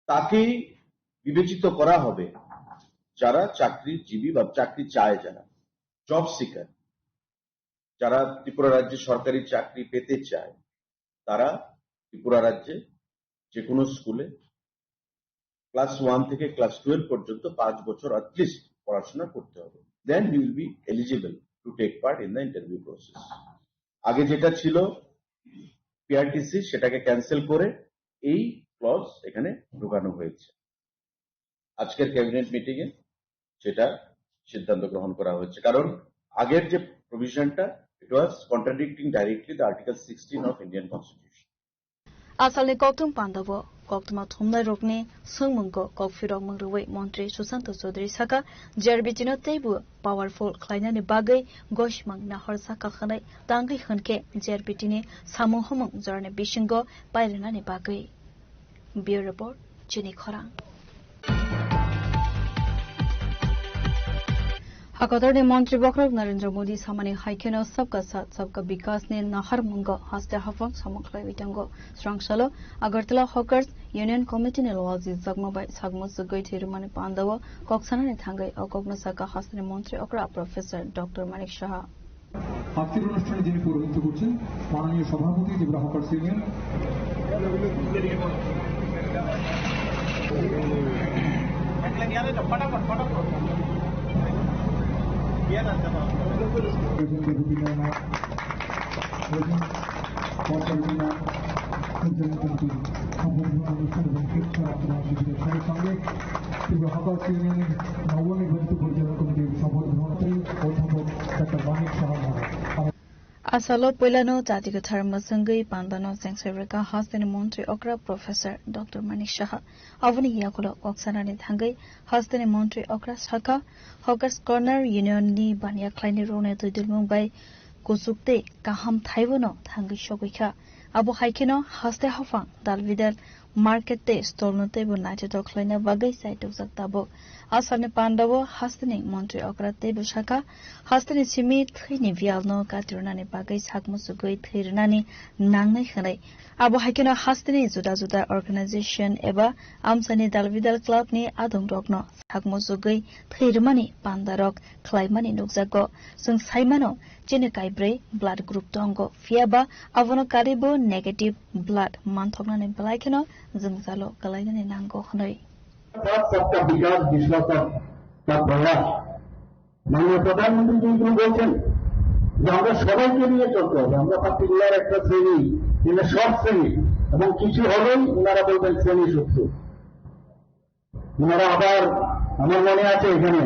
তাকেই বিবেচিত করা হবে যারা চাকরিজীবী বা চাকরি চায়, যারা জব সিকার, যারা ত্রিপুরা রাজ্যে সরকারি চাকরি পেতে চায়, তারা ত্রিপুরা রাজ্যে যে কোনো স্কুলে ক্লাস 1 থেকে ক্লাস 12 পর্যন্ত 5 বছর অ্যাটলিস্ট পড়াশোনা করতে হবে। Then he will be eligible to take part in the interview process. আগে যেটা ছিল পিআরটিসি, সেটাকে ক্যান্সেল করে এই ক্লজ এখানে ঢোকানো হয়েছে। আজকের ক্যাবিনেট মিটিং এ সেটা সিদ্ধান্ত গ্রহণ করা হয়েছে, কারণ আগের যে প্রভিশনটা, it was contradicting directly the article 16 of Indian constitution. আসালনি কক্তুম পান্ডাবো কক্তুমা থুমনাই রকনি সংমুংগো ককফিরক মংরুই মন্ত্রী সুশান্ত চৌধুরী সাকা জারবিচিনো তেইবু পাওয়ারফুল খ্লাইনানি বাগৈ গশমাং নাহর সাকা খানাই তাंगै खनके জারবিটিনি সামুং हमং জরনে বিশিঙ্গ পাইরেনানি বাগৈ। ব্যুরো রিপোর্ট চিনি খরাং। हाकतर ने मंत्री बखरक नरेंद्र मोदी सामाने हाइखेनो सबका साथ सबका विकास ने नहर मुंगो हस्ते हफंग समखलाय बिटंगो स्रांगसलो अगरतला हकर्स यूनियन कमिटी ने लवाजी जगमबाय सागमो सुगै थिरुमाने पांदाव कक्साना ने थांगै अकग्न साका हस्ते मंत्री अकरा प्रोफेसर डॉक्टर मानिक शाह আজকের অনুষ্ঠানে যিনি পৌরোহিত্য করছেন মাননীয় সভাপতি ত্রিপুরা হকার্স ইউনিয়ন সঙ্গে ত্রিপুরা হকার্স ইউনিয়নের নবনির্বাচিত পরিচালনা কমিটির সভাপতি অধ্যাপক doctor Manik Shah Asalo Puilano Jatiga Tharma Sangai Pandano Sangserika Hastani Montri Okra Professor Dr. Manik Shah Avani Yakula Oksana Thangai Hastani Montri Okra Saka Hawkers Corner Union Ni Banya Kleine Rone to Dilmumbai Kusukte Kaham Taiwano Thangai Shogika Abu Haikino Haste Hafang Dalvidal Market Day Stolno Table Night Dog Kleine Bagai Site of Zaktabo Asane Pandavo Hastani Montri Okra Table Shaka Hastani Simi Trini Vialno Katurani Bagai Sakmusugui Tirnani Nangai Hane Abu Haikino Hastani Zuda Zuda Organization Eba Amsani Dalvidal Club ni Adong Rogno Sakmusugui Tirmani Pandarok Klaimani Nugzago Sung Saimano Jinekaibre Blood Group Dongo Fiaba Avono Karibo Negative Blood Mantognani Blaikino Zungzalo Galaigani Nango Hanoi सबका विकास विश्वासन का प्रयास माननीय प्रधानमंत्री जी বলছেন যে আমরা সবাইকে নিয়ে চলতে হবে আমরা পার্টিকুলার একটা শ্রেণী যেটা সব শ্রেণী এবং কিছু হলেই ওনারা বলবেন শ্রেণী সূত্র ওনারা আবার আমার মনে আছে এখানে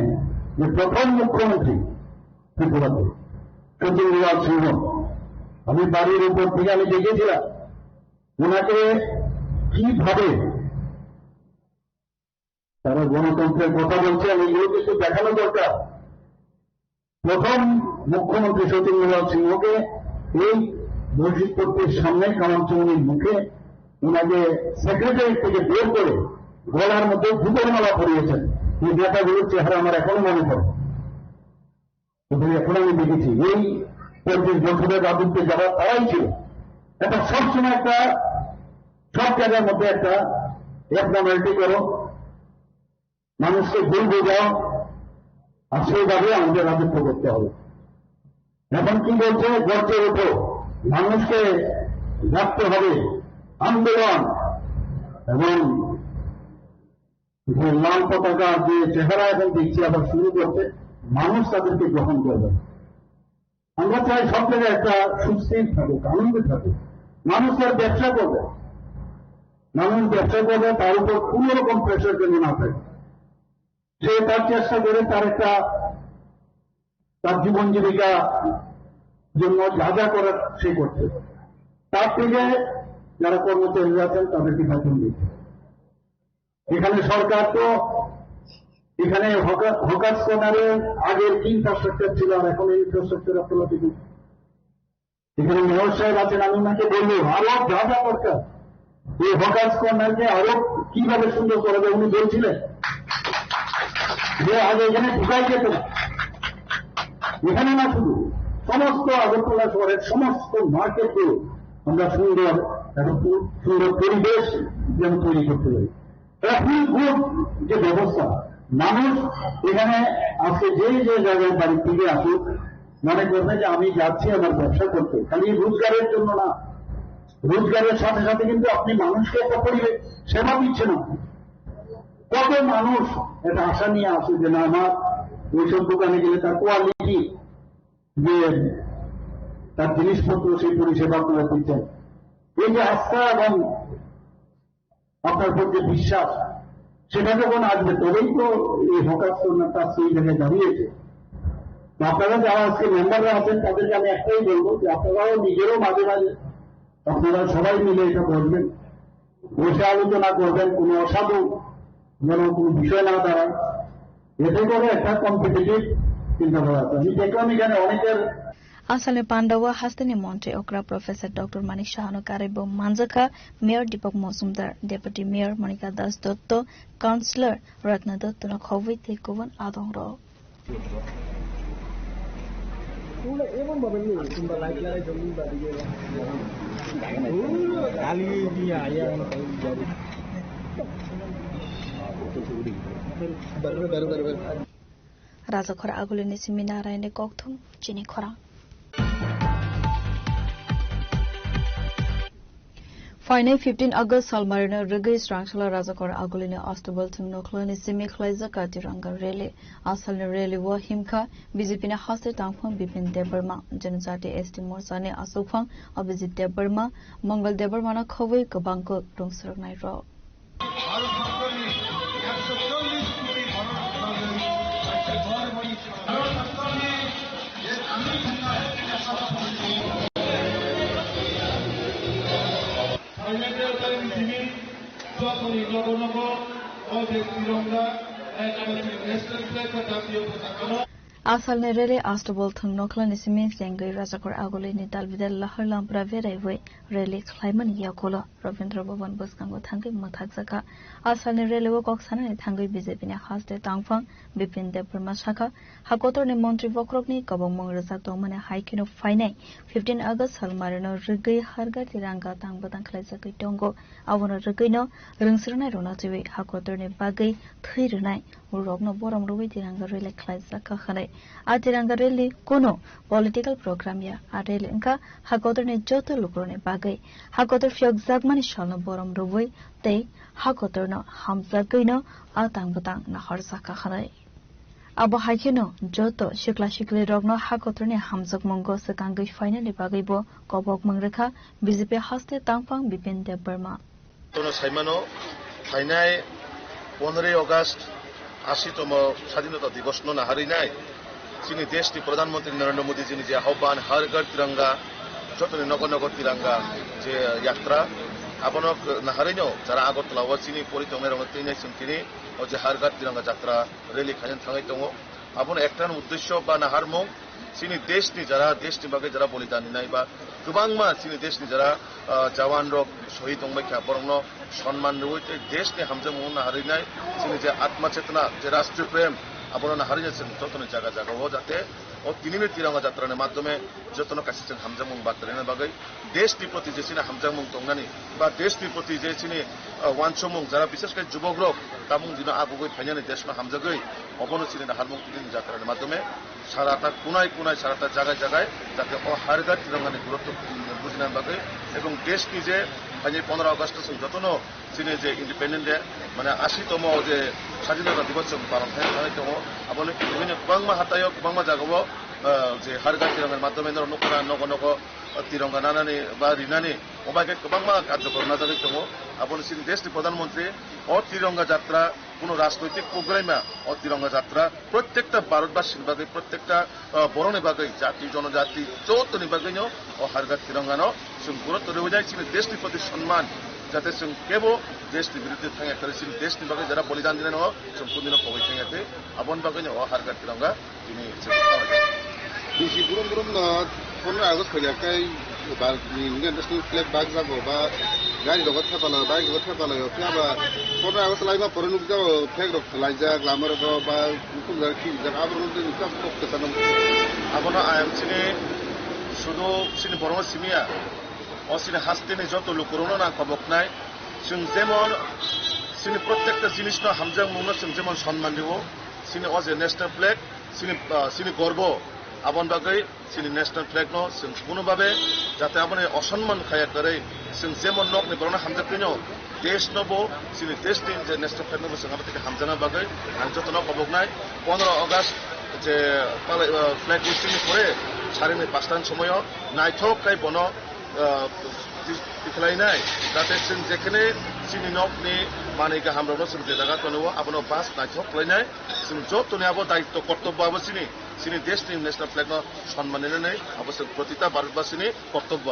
যে প্রথম মুখ্যমন্ত্রী ত্রিপুরাতে সত্যেন্দ্রলাল সিংহ আমি বাড়ির উপর থেকে আমি দেখেছিলাম ওনাকে কিভাবে তারা গণতন্ত্রের কথা বলছে এগুলো কিন্তু দেখানো দরকার প্রথম মুখ্যমন্ত্রী সত্যেন্দ্রলাল সিংহকে এই বৈশিষ্ট্যের সামনে কামানচুমনির মুখে ওনাকে সেক্রেটারি থেকে বের করে গলার মধ্যে জুতোর মালা পরিয়েছেন এই নেতাগুলোর চেহারা আমার এখনো মনে পড়ে এখন আমি দেখেছি এই 35 বছরের রাজত্বে যারা তারাই ছিল এটা সবসময় একটা সব জায়গার মধ্যে একটা একনামালিটি করো মানুষকে ভুল বোঝাও আর সেইভাবে আমাদের রাজত্ব করতে হবে এখন কি বলছে গর্জে ওঠো মানুষকে রাখতে হবে আন্দোলন এবং যে লাল পতাকা যে চেহারা এখন দেখছি আবার শুরু করতে মানুষ তাদেরকে গ্রহণ করবে আমরা চাই সব জায়গায় একটা সুস্থির থাকুক আনন্দে থাকুক মানুষ তার ব্যবসা করবে মানুষ ব্যবসা করবে তার উপর কোন রকম প্রেশার যেন না থাকে সে তার চেষ্টা করে তার একটা তার জীবন জীবিকা জন্য যা যা করার সে করছে তার থেকে যারা কর্মচারী আছেন তাদেরকে বেতন দিচ্ছে এখানে সরকার তো এখানে হকার্স কর্নারে আগের কি ইনফ্রাস্ট্রাকচার ছিল আর এখন এই ইনফ্রাস্ট্রাকচার আপনারা দেখুন এখানে মেয়র সাহেব আছেন আমি ওনাকে বলবো আরো যা যা দরকার এই হকার্স কর্নারকে আরো কিভাবে সুন্দর করা যায় উনি বলছিলেন যে আগে এখানে ঢুকাই যেত না এখানে না শুধু সমস্ত আগরতলা শহরের সমস্ত মার্কেটগুলো আমরা সুন্দর একটা সুন্দর পরিবেশ যেন তৈরি করতে পারি ট্রাফিক গুড যে ব্যবস্থা মানুষ এখানে আজকে যে যে জায়গায় বাড়ি থেকে আসুক মনে করবে যে আমি যাচ্ছি আমার ব্যবসা করতে খালি রোজগারের জন্য না রোজগারের সাথে সাথে কিন্তু আপনি মানুষকে একটা পরিবেশ সেবা দিচ্ছেন কত মানুষ এটা আশা নিয়ে আসে যে না আমার ওইসব দোকানে গেলে তার কোয়ালিটি যে তার জিনিসপত্র সেই পরিষেবা আপনারা দিচ্ছেন এই যে আস্থা এবং আপনার প্রতি বিশ্বাস সেটা যখন আসবে তবেই তো এই হকার্স কর্নারটা সেই জায়গায় দাঁড়িয়েছে আপনারা যারা আজকে মেম্বাররা আছেন তাদেরকে আমি একটাই বলবো যে আপনারাও নিজেরও মাঝে মাঝে আপনারা সবাই মিলে এটা করবেন বসে আলোচনা করবেন কোনো অসাধু যেন কোনো বিষয় না দাঁড়ায় এতে করে একটা কম্পিটিটিভ চিন্তাধারা আছে আমি দেখলাম এখানে অনেকের Asale Pandawa Hastani Monte Okra Professor Dr. Manik Shahano Karibo Manzaka Mayor Deepak Mosumdar Deputy Mayor Monica Das Dotto Councillor Ratna Dotto Nakhovi Tekovan Adongro राजाखर आगुलिनि Simi Narayan Gautam चिनी खरा Final 15 August Salmarino Rigis Rangshala Razakor Agulini Ostable Tum Noklani Simi Klaiza Tiranga Rally Asal Rally Wa Himka BJP na Haste Tangfang Bipin Deberma Januzati Esti Morsani Asukfang Abizit Deberma Mangal Deberma na Khawai Kabangko Rungsar Nairo Asal ne rele Astobol Thung Nokla Nisimi Yangai Razakor Agoli ni Dalvidel Laharlam Pravere Way Rele Climan Yakola Ravindra Bhavan Buskango Thangai Mathaksaka Asal ne rele Woksana Thangai BJP ne Haste Tangfang Bipin Deberma Shaka Hakotor ne Montri Vokrokni Kabamong Razak Domane Haikino Fine 15 August Salmarino Rigai Harga Tiranga Tangbatan Klaisaki Tongo Avona Rigino Ringsrana Ronatiwi Hakotor ne Bagai Thirinai Urobno Borom Rubi Tiranga Rele Klaisaka Khane Atiranga Rally Kono political program ya Areli Inka Hakotor ne Joto Lukrone Bagai Hakotor Fiog Zagmani Shalno Borom Rubui Te Hakotor no Hamzagino Atang Batang Nahar Saka Khane Abo Hakino Joto Shikla Shikli Rogno Hakotor ne Hamzak Mongo Sakangai finally Bagaibo Kobok Mangreka BJP Haste Tangfang Bipin Deberma Tono Saimano Finai 15 August 80তম স্বাধীনতা দিবস no নাহারি নাই যিনি দেশটি প্রধানমন্ত্রী নরেন্দ্র মোদী যিনি যে আহ্বান হর ঘর তিরঙ্গা যতনে নগর নগর তিরঙ্গা যে যাত্রা আপনক নাহারিনো যারা আগরতলা ও চিনি পরিতমের রঙতিনে চিনি ও যে হর ঘর তিরঙ্গা যাত্রা রেলি খাইন থাঙাই দङ আপন একটান উদ্দেশ্য বা নাহারমং চিনি দেশনি যারা দেশনি বাগে যারা বলিদান নাই বা गोबांमा चिनी देशनि जरा जवान रक शहीद दंबाय बरंनो सम्मान रहुते देशनि हामजों मुना हारिनाय चिनी जे आत्मा चेतना जे राष्ट्रीय प्रेम आबरना हारिनाय जों जतन जागा जागा हो जाते ओ तिनिनि तिरंगा जात्रानि माध्यमे जतन कासिजों हामजों मुं बातरेनि बागै देशनि प्रति जे चिनी हामजों मुं दंनानि बा देशनि प्रति जे चिनी वानसमुं जरा विशेष कर जुबक रक तामुं दिना आबुगै फाइनानि देशमा हामजोगै अबनो चिनी हारमुं तिनिनि जात्रानि माध्यमे साराता कुनाय कुनाय साराता जागाय जागाय जाते ओ हारगा तिरंगानि गुरुत्व बुझिनानि बागै এবং দেশनि जे फाइनाल 15 अगस्त जों जतनो चिनी जे इंडिपेंडेंट डे माने 80তম जे স্বাধীনতা দিবস जों पालन खालामनाय दङ आबनो बिदिनो गोबां हातायाव गोबां जागायाव जे हारगा तिरंगानि माध्यमे नखरा नग नग तिरंगा नानानि बा रिनानि अबायके गोबां कार्यक्रम नाजानाय दङ आबनो चिनी देशनि प्रधानमंत्री ओ तिरंगा যাত্রা কোনো রাজনৈতিক প্রোগ্রামে ও তিরঙ্গা যাত্রা প্রত্যেকটা ভারতবাসীর বাগে প্রত্যেকটা বরণের বাগে জাতি জনজাতি চৌতনি বাগেনো ও হারগা তিরঙ্গানো जों গুরুত্ব দেওয়া যায় চিনি দেশनि প্রতি সম্মান যাতে जों কেবল দেশनि বিরুদ্ধে थाङा करे চিনি দেশनि বাগে যারা বলিদান দিলেন ও जों কোনদিনও কবই थाङाखै আবন বাগেনো ও হারগা তিরঙ্গা তিনি बिसि गुरुम गुरुम 15 আগস্ট फैलाखै बा नेशनल फ्लैग बाग जागो बा गाड़ी लगत थापाला बाइक लगत थापाला फ्लाबा 15 আগস্ট लाइबा परनुक जाव फ्लैग रक लाइजा ग्लामर ग बा कुकुम जाकी जा आबरन दिन सब पक्ष सानम आबनो आइएमसिनि सुदो सिनि बरम सिमिया ও সিনি হাসতেনি যত লোকরনো না খবকনাই जों যেমন সিনি প্রত্যেকটা জিনিস না হামজাং মুনো जों যেমন সম্মান দিব সিনি অজে ন্যাশনাল ফ্ল্যাগ সিনি গর্ব আবন বাগৈ সিনি ন্যাশনাল ফ্ল্যাগ নো जों কোনোভাবে যাতে আপনি অসম্মান খায়া করে जों যেমন নকনি বরনা হামজাকিনো দেশ নবো সিনি দেশনি যে ন্যাশনাল ফ্ল্যাগ নবো जों আবতে হামজানা বাগৈ আন যত ন খবকনাই 15 আগস্ট যে ফ্ল্যাগ হোস্টিং করে 5:30টার সময় নাইথকাই বন दिखलायनाय जाहाथे जों जेखिनि चिनि नकनि माने गाहामरावनो जों जे जागा दङ आबनो बास नायथख्लायनाय जों जतनियाबो दायित्व कर्तब्यबो चिनि देशनि नेशनेल फ्लेगनो सम्मान होनानै आबो जों प्रतिटा भारतबासिनि कर्तब्य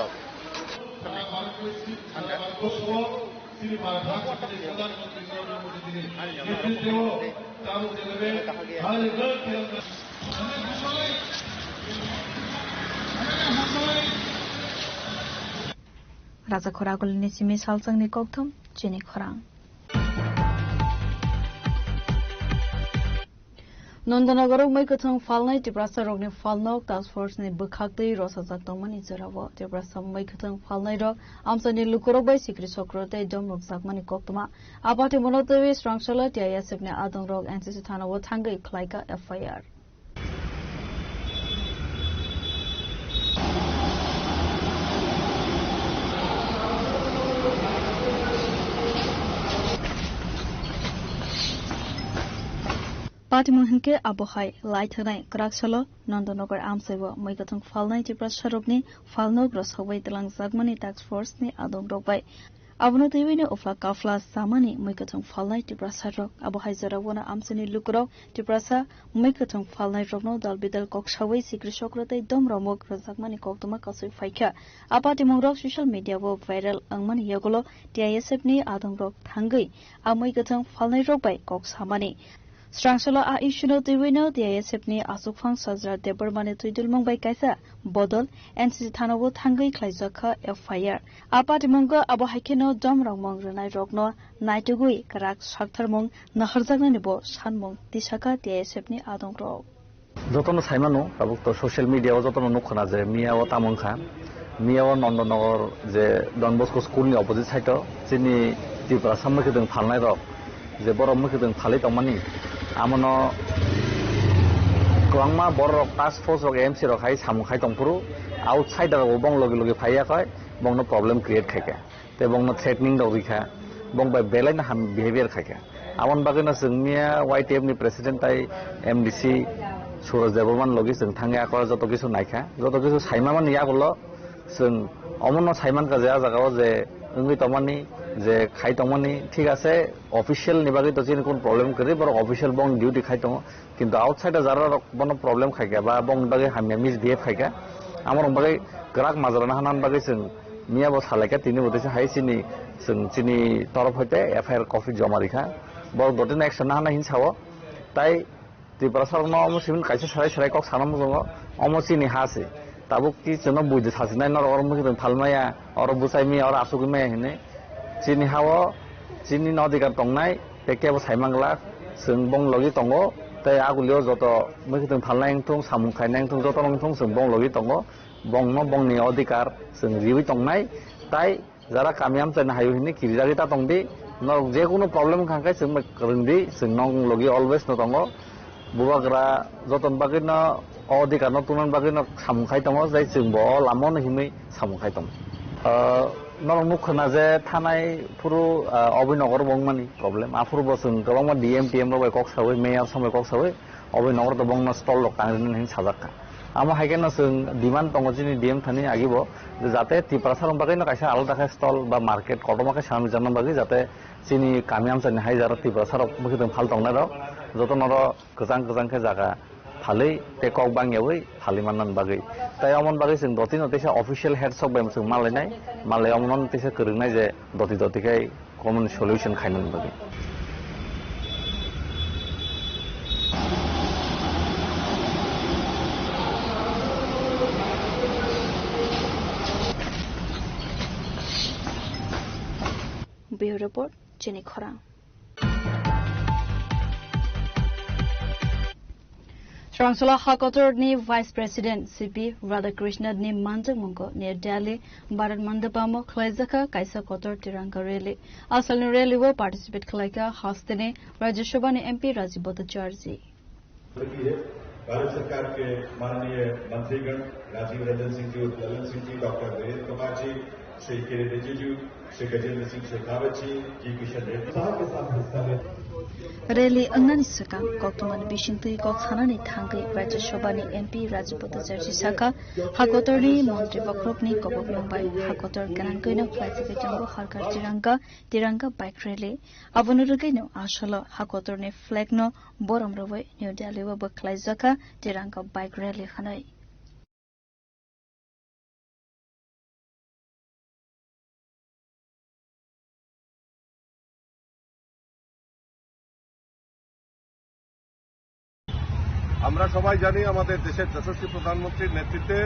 Raja Khoragolini Simi Salsangni Kokthum Chini Khorang Nondanagoro Maikatong Falnai Tibrasa Rogni Falnok Task Force ni Bukakti Rosazak Tomani Zerawa Tibrasa Maikatong Falnai Ro Amsani Lukorobai Sikri Sokrote Dom Rokzakmani Koktuma Abati Monotawi Strangshala TISF ne Adong Rog NCC Thanawo Thangai Klaika FIR Patimuhinke abohai laithanai kraksalo Nandanagar amsaiwa Maikatong Falnai Tibrasa Rogni Falnog Rosawai Telang Zagmani Task Force ni Adong Rogbai Abno Tewine Ofla Kafla Samani Maikatong Falnai Tibrasa Rog abohai Zarawana Amsani Lukro Tibrasa Maikatong Falnai Rogno Dalbidal Kokshawai Sikri Sokrotai Dom Ramok Razakmani Koktuma Kasui Faika Apati Mongrok social media wo viral angmani yagolo TISF ni Adong Rog Thangai Maikatong Falnai Rogbai Koksamani Strangshala a issuno Tewino TISF ni Asukfang Sajra Debermane Tuidulmong by Kaisa Bodol NCC Thanawo Thangai Klaizaka FIR Apati Mongo Abohakeno Dom Ramong Renai Rogno Naitugui Karak Shaktharmong Naharzagna Nibo Shanmong Tishaka TISF ni Adong Rog যতন সাইমানো তাবুক তো social মিডিয়াও যতন নখনা যে Miao তামংখা Miao Nandangar যে Don Bosco স্কুলনি opposite side চিনি ত্রিপুরা সম্মুখীন ফালনাই rock যে বড় মুখীন ফালি তমানি আমনো ক্লাংমা বড় টাস্ক ফোর্স রক এমসি রক হাই সামুখাই তংপুরু আউটসাইডার বং লগে লগে ফাইয়া কয় বংনো প্রবলেম ক্রিয়েট খাইকা তে বংনো থ্রেটনিং দরিখা বং বাই বেলাইনা হাম বিহেভিয়ার খাইকা আমন বাগেনা जोंनिया YTF नि प्रेसिडेंट ताई MDC Suraj Deberman logi जों थांगे आकर जत किछु नायखा जत किछु साइमामान यागलो जों अमनो साइमान का जा जागाव जे ओंगै तमानि जे खाइ तमानि ठीक আছে অফিশিয়াল নিবাগি তো চিন কোন প্রবলেম করি বড় অফিশিয়াল বং ডিউটি খাই তো কিন্তু আউটসাইডে যারা বন প্রবলেম খাইকা বা বং বাগে হামিয়া মিস দিয়ে খাইকা আমার বাগে গ্রাহক মাজারানা হানান বাগে जों মিয়া ব সালাইকা তিনি বতেছে হাই চিনি जों চিনি তরফ হইতে এফআইআর কপি জমা রিখা বড় দটিন অ্যাকশন না হিন ছাও তাই ত্রিপুরা সরকার অমসিন কাইছে সারাই সারাই কক সানাম জङ অমসিনি হাসে তাবুক কি জন্য বুঝে সাসিনাই নর অরম মুখিন ফালমায়া অর বুসাইমি অর আসুগুমে হিনে চিনি হাও চিনি নদিকার তংনাই তেকেব সাইমাংলা जों बं लगी तंगो ताई आगुलियो जत मुखिन फालनाय थुं सामुं खायनाय थुं जत नंग थुं जों बं लगी तंगो बंनो बंनि अधिकार जों रिवि तंनाय ताई যারা কামিয়াম চাইনা হাইও হিনি কিরিজাগিতা তংদি ন যে কোনো প্রবলেম খাঙ্কাই जों রংদি जों নং লগে অলওয়েজ ন তंगो बुबाग्रा जतन बागिन अधिकार न तुनन बागिन सामुखाय दङ जाय जों ब लामन हिमै सामुखाय दङ नरं मुखना जे थानाय पुरु अभिनगर बंगमानि प्रॉब्लेम आफुर बसुन गोबां DMTM रबाय कक सावै मेयर समय कक सावै अभिनगर त बंगना स्टल लकांगिन हिन साजाका आमा हायगेन जों डिमान्ड दङ जिनि DM थानि आगिबो जाते त्रिपुरा सारं बागिन कायसा आलादा स्टल बा मार्केट कटमाके सामि जानो बागि जाते जिनि कामियाम चाइना हाय जारा त्रिपुरा सारं मुखिन फाल दंना र जतन र गोजान गोजान के जागा फालै ते कक बांगयावै फालिमानन बागै ताय अमन बागै जों दति नतेसा अफिशियल हेड्स अफ बायम जों मालायनाय मालाय अमन तेसा करनाय जे दति दतिखाय कमन सल्युशन खायनन बागै Bureau Report Jenny Khorang Strangshala Hakotor ni Vice President CP Radhakrishna ni Manjang Mongo near Delhi Bharat Mandapamo Klaizaka Kaisa Kotor Tiranga Rally Asal rally wo participate Klaika Hastene Rajya Sabha ne MP Rajiv Bhattacharya Bharat सरकार के माननीय मंत्रीगण Rajiv Ranjan Singh ji Lalan Singh ji doctor Virendra Kumar ji Shri Kiren Rijiju Shri Gajendra Singh Shekhawat जी किशन रेड्डी साहब के साथ हिस्सा ले Rally Angnani Saka Koktuman Bishintui Koksanani Thangai Rajya Sabha ni MP Rajiv Bhattacharya Saka Hakotor ni Mantri Bakrok ni Kobok Mumbai Hakotor Ganankoino Klaizaka Jango Harkar Tiranga Bike Rally Abonurugaino Ashala Hakotor ni Flag no Boram Rawai New Delhi wa Klaizaka Tiranga Bike Rally Hanai আমরা সবাই জানি আমাদের দেশের যশস্বী প্রধানমন্ত্রীর নেতৃত্বে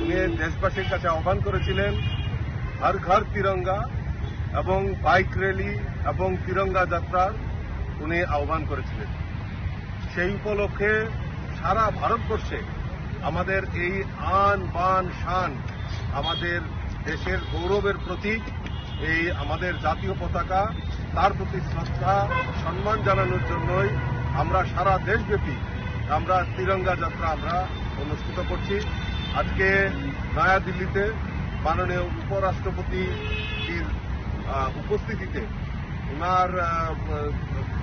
উনি দেশবাসীর কাছে আহ্বান করেছিলেন হর ঘর তিরঙ্গা এবং বাইক র্যালি এবং তিরঙ্গা যাত্রার উনি আহ্বান করেছিলেন সেই উপলক্ষে সারা ভারতবর্ষে আমাদের এই আন বান শান, আমাদের দেশের গৌরবের প্রতীক এই আমাদের জাতীয় পতাকা, তার প্রতি শ্রদ্ধা সম্মান জানানোর জন্যই আমরা সারা দেশব্যাপী আমরা তিরঙ্গা যাত্রা আমরা অনুষ্ঠিত করছি। আজকে নয়া দিল্লিতে মাননীয় উপরাষ্ট্রপতির উপস্থিতিতে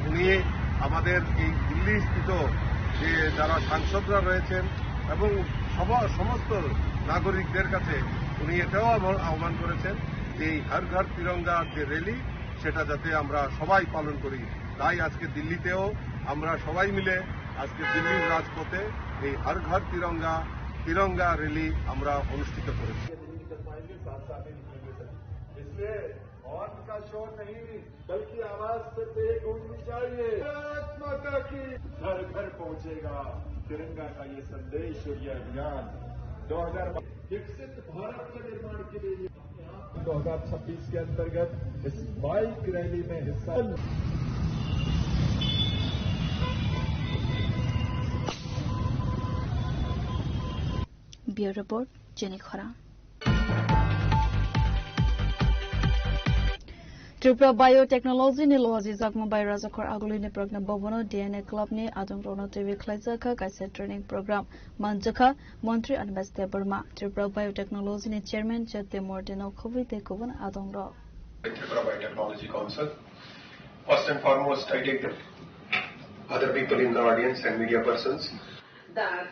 উনি আমাদের এই দিল্লি স্থিত যে যারা সাংসদরা রয়েছেন এবং সমস্ত নাগরিকদের কাছে উনি এটাও আহ্বান করেছেন যে এই হর ঘর তিরঙ্গা যে র্যালি সেটা যাতে আমরা সবাই পালন করি। তাই আজকে দিল্লিতেও আমরা সবাই মিলে আজকে দিল্লির রাজপথে এই হর ঘর তিরঙ্গা র্যালি আমরা অনুষ্ঠিত করেছি। हॉर्न का शोर नहीं बल्कि आवाज से तेज उठनी चाहिए। भारत माता की घर घर पहुंचेगा तिरंगा का ये संदेश और ये अभियान 2000 विकसित भारत के निर्माण के लिए 2026 के अंतर्गत इस बाइक रैली में हिस्सा। ब्यूरो रिपोर्ट जेनी खरा। त्रिपुरा बायोटेक्नोलॉजी ने लोहाजी जागमा बायराजखर आगुलिनि प्रज्ञा भवनो डीएनए क्लब नि आदम रोनो टीवी खलाइजाखा काइसे ट्रेनिंग प्रोग्राम मानजखा मंत्री अनबेस्ते बर्मा त्रिपुरा बायोटेक्नोलॉजी ने चेयरमैन जते मोर्डेनो खबुइते गुबुन आदम रो Tripura Biotechnology Council. First and foremost, I take the other people in the audience and media persons that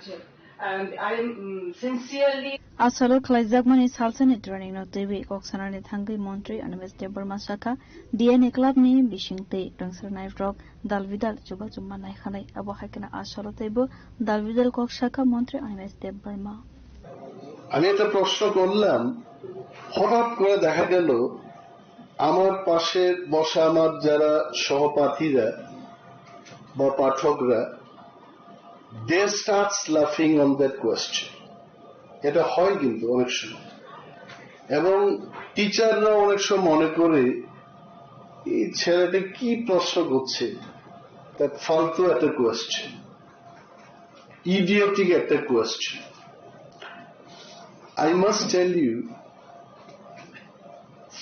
I am sincerely Asalo Klaizagmani Salsani training no TV Coxanani Thangi Montri and West Burma Shaka DNA Club ni Bishingte Rangsar Knife Rock Dalvidal Juba Jumana Hale Abahakana Asalo Tebo Dalvidal Kokshaka Montri and West Burma আমি একটা প্রশ্ন করলাম হঠাৎ করে দেখা গেল আমার পাশে বসা আমার যারা সহপাঠীরা বা পাঠকরা they starts laughing on that question. এটা হয় কিন্তু অনেক সময় এবং টিচাররা অনেক সময় মনে করে এই ছেলেটা কি প্রশ্ন করছে that ফালতু একটা কোয়েশ্চেন idiotic একটা question I must tell you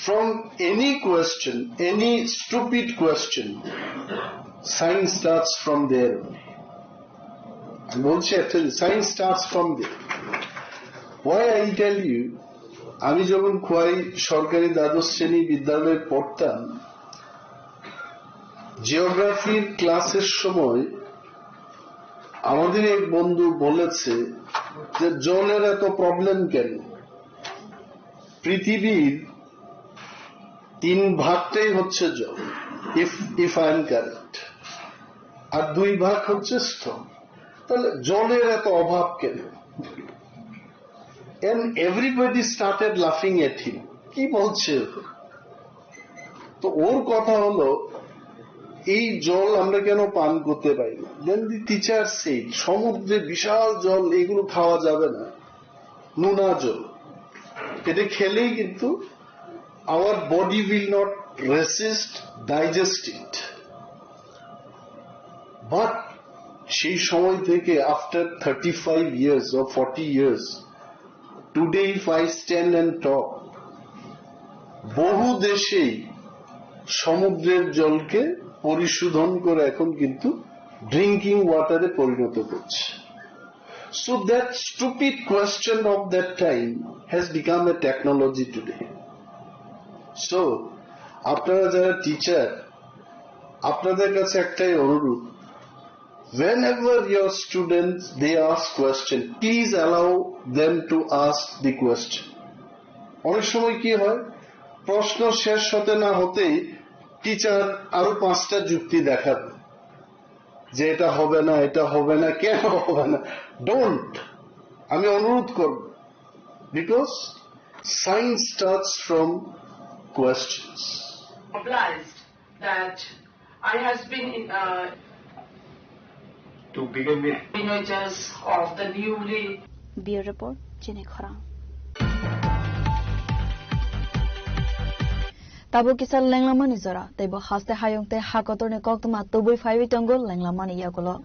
from any question any stupid question science starts from there বলছি একটা science starts from there Why I tell you, আমি যখন খোয়াই সরকারি দ্বাদশ শ্রেণী বিদ্যালয়ে পড়তাম জিওগ্রাফির ক্লাসের সময় আমাদের এক বন্ধু বলেছে যে জলের এত প্রবলেম কেন পৃথিবীর 3 ভাগটাই হচ্ছে জল if I am correct আর 2 ভাগ হচ্ছে স্থল তাহলে জলের এত অভাব কেন And everybody started laughing at him. কি বলছে তো ওর কথা হলো এই জল আমরা কেন পান করতে পারি না Then the teacher said সমুদ্রে বিশাল জল এগুলো খাওয়া যাবে না নোনা জল এটা খেলেই কিন্তু our body will not resist digest it but সেই সময় থেকে after 35 years or 40 years Today if I stand and talk বহু দেশেই সমুদ্রের জলকে পরিশোধন করে এখন কিন্তু ড্রিঙ্কিং ওয়াটারে পরিণত করছে So that stupid question of that time has become a technology today So আপনারা যারা টিচার আপনাদের কাছে একটাই অনুরোধ Whenever your students they ask question, please allow them to ask the question. অনেক সময় কি হয় প্রশ্ন শেষ হতে না হতেই টিচার আরো 5টা যুক্তি দেখাবে যে এটা হবে না কেন হবে না ডোন্ট আমি অনুরোধ করব because science starts from questions. obliged that I has been in to begin with images of the newly Bureau Report Jenny Khara Tabo kisal lenglama ni zara tebo haste hayongte hakotor ne koktma toboi 5 tongol lenglama ni yagulo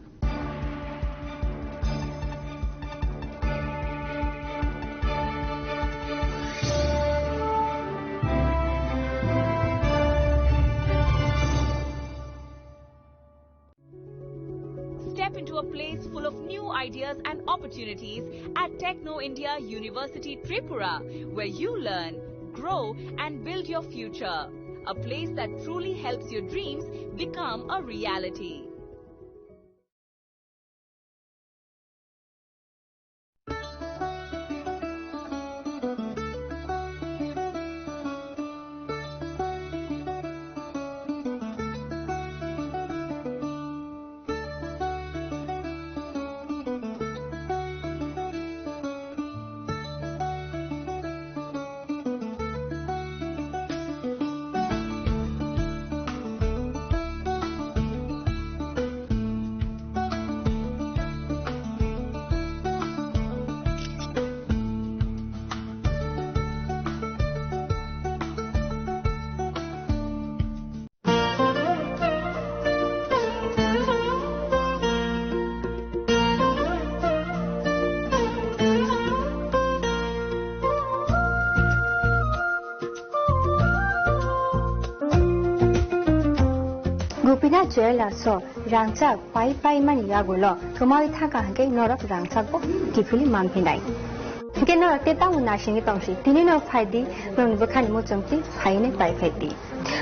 a place full of new ideas and opportunities at Techno India University Tripura, where you learn, grow and build your future. A place that truly helps your dreams become a reality. Gupina Jela so Rangchak Pai Mani Yagulo, Tomai Taka and Gay North Rangchako, Kifuli Mampinai. Genera Teta Unashing Tonshi, Tinino Fidi, Ronbukan Mutumti, Fine by Fedi.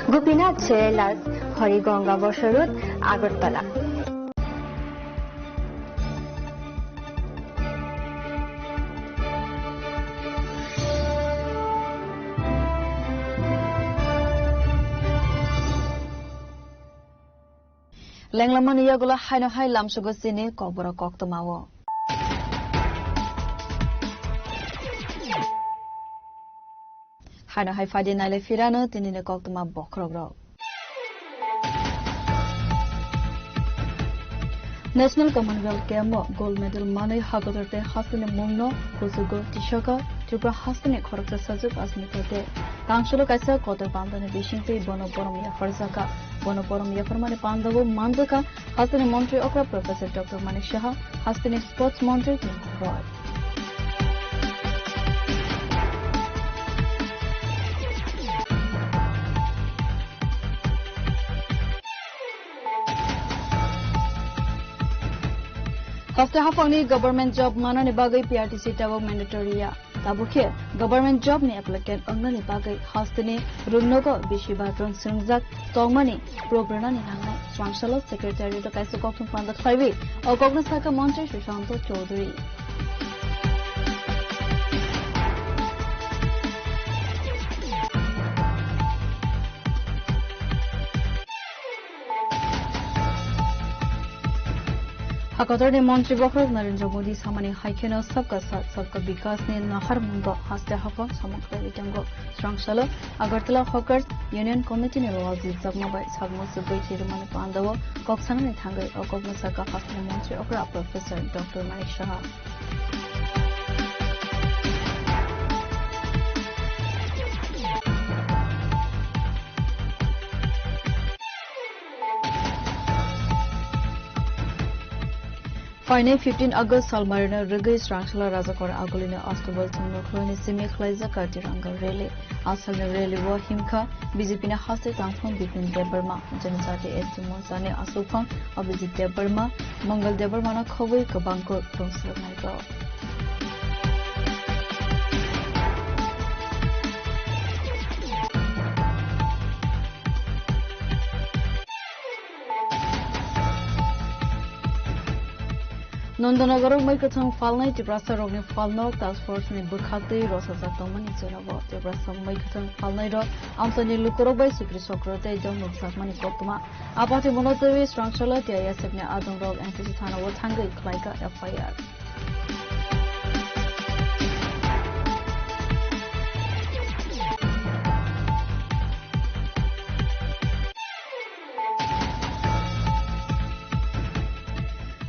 Gupina Jelas, Horigonga Bosharut, Agartala. Lenglaman Yagula Hino High Lamsugosini, Kobra Koktomawo. Hino High Fadi Nile Firano, Tinine Koktoma Bokrogro. National Commonwealth Game Gold Medal Money Hagote Hassan Mungno, Kusugo, Tishoka, Tripura Hassan Korokta Sajuk Asmitote. Tangsholo Kaisa Kota Bandana Vishinti, Bonoboromia Farzaka, Bonoboromia Farmani Pandago, Mandaka, Hassan Montreal Okra Professor Dr. Manik Shaha, Hassan Sports Montreal, Roy. After half only government job manani bagai PRTC tabo mandatory ya tabukhe government job ni applicant ongani bagai hastini runnogo bishiba tron sungjak tongmani prograna ni hangai Chancellor Secretary to kaisa kokthum pandat khaibi okogna saka Mantri Sushanto Chaudhary Hakatar ne Mantri Bokhrok Narendra Modi samani haikeno sabka saath sabka vikas ne nahar mungo haste hafon samakta vitango Chancellor Agartala Hawkers Union Committee ne Razi Sagmabai Sagmo Subai Chirmani Pandawo Koksana ne thangai okogna saka haste Mantri Okra Professor Dr. Manik Shaha Fine 15 August Salmarina Rigis Chancellor Razakor Agolina Astobal Tunokhloni Simi Khlaiza Kartiranga Rally Asalna Rally Wa Himkha BJP na Haste Tangphon Bipin Debarma Janajati ST Morsane Asufang Abhijit Debarma Mangal Debarma na Khawai Kabangko Tongsil Naigo Nandanagar Maikatang Falnai Tibrasa Rogni Falnok Task Force ni Bukhate Rosa Zatomani Zerabo Tibrasa Maikatang Falnai Ro Amsani Lukorobai Sikri Sokrote John Muksakmani Koktuma Apati Monotavi Chancellor Tia Sebne Adon Rog Antici Thana Watanga Klaika FIR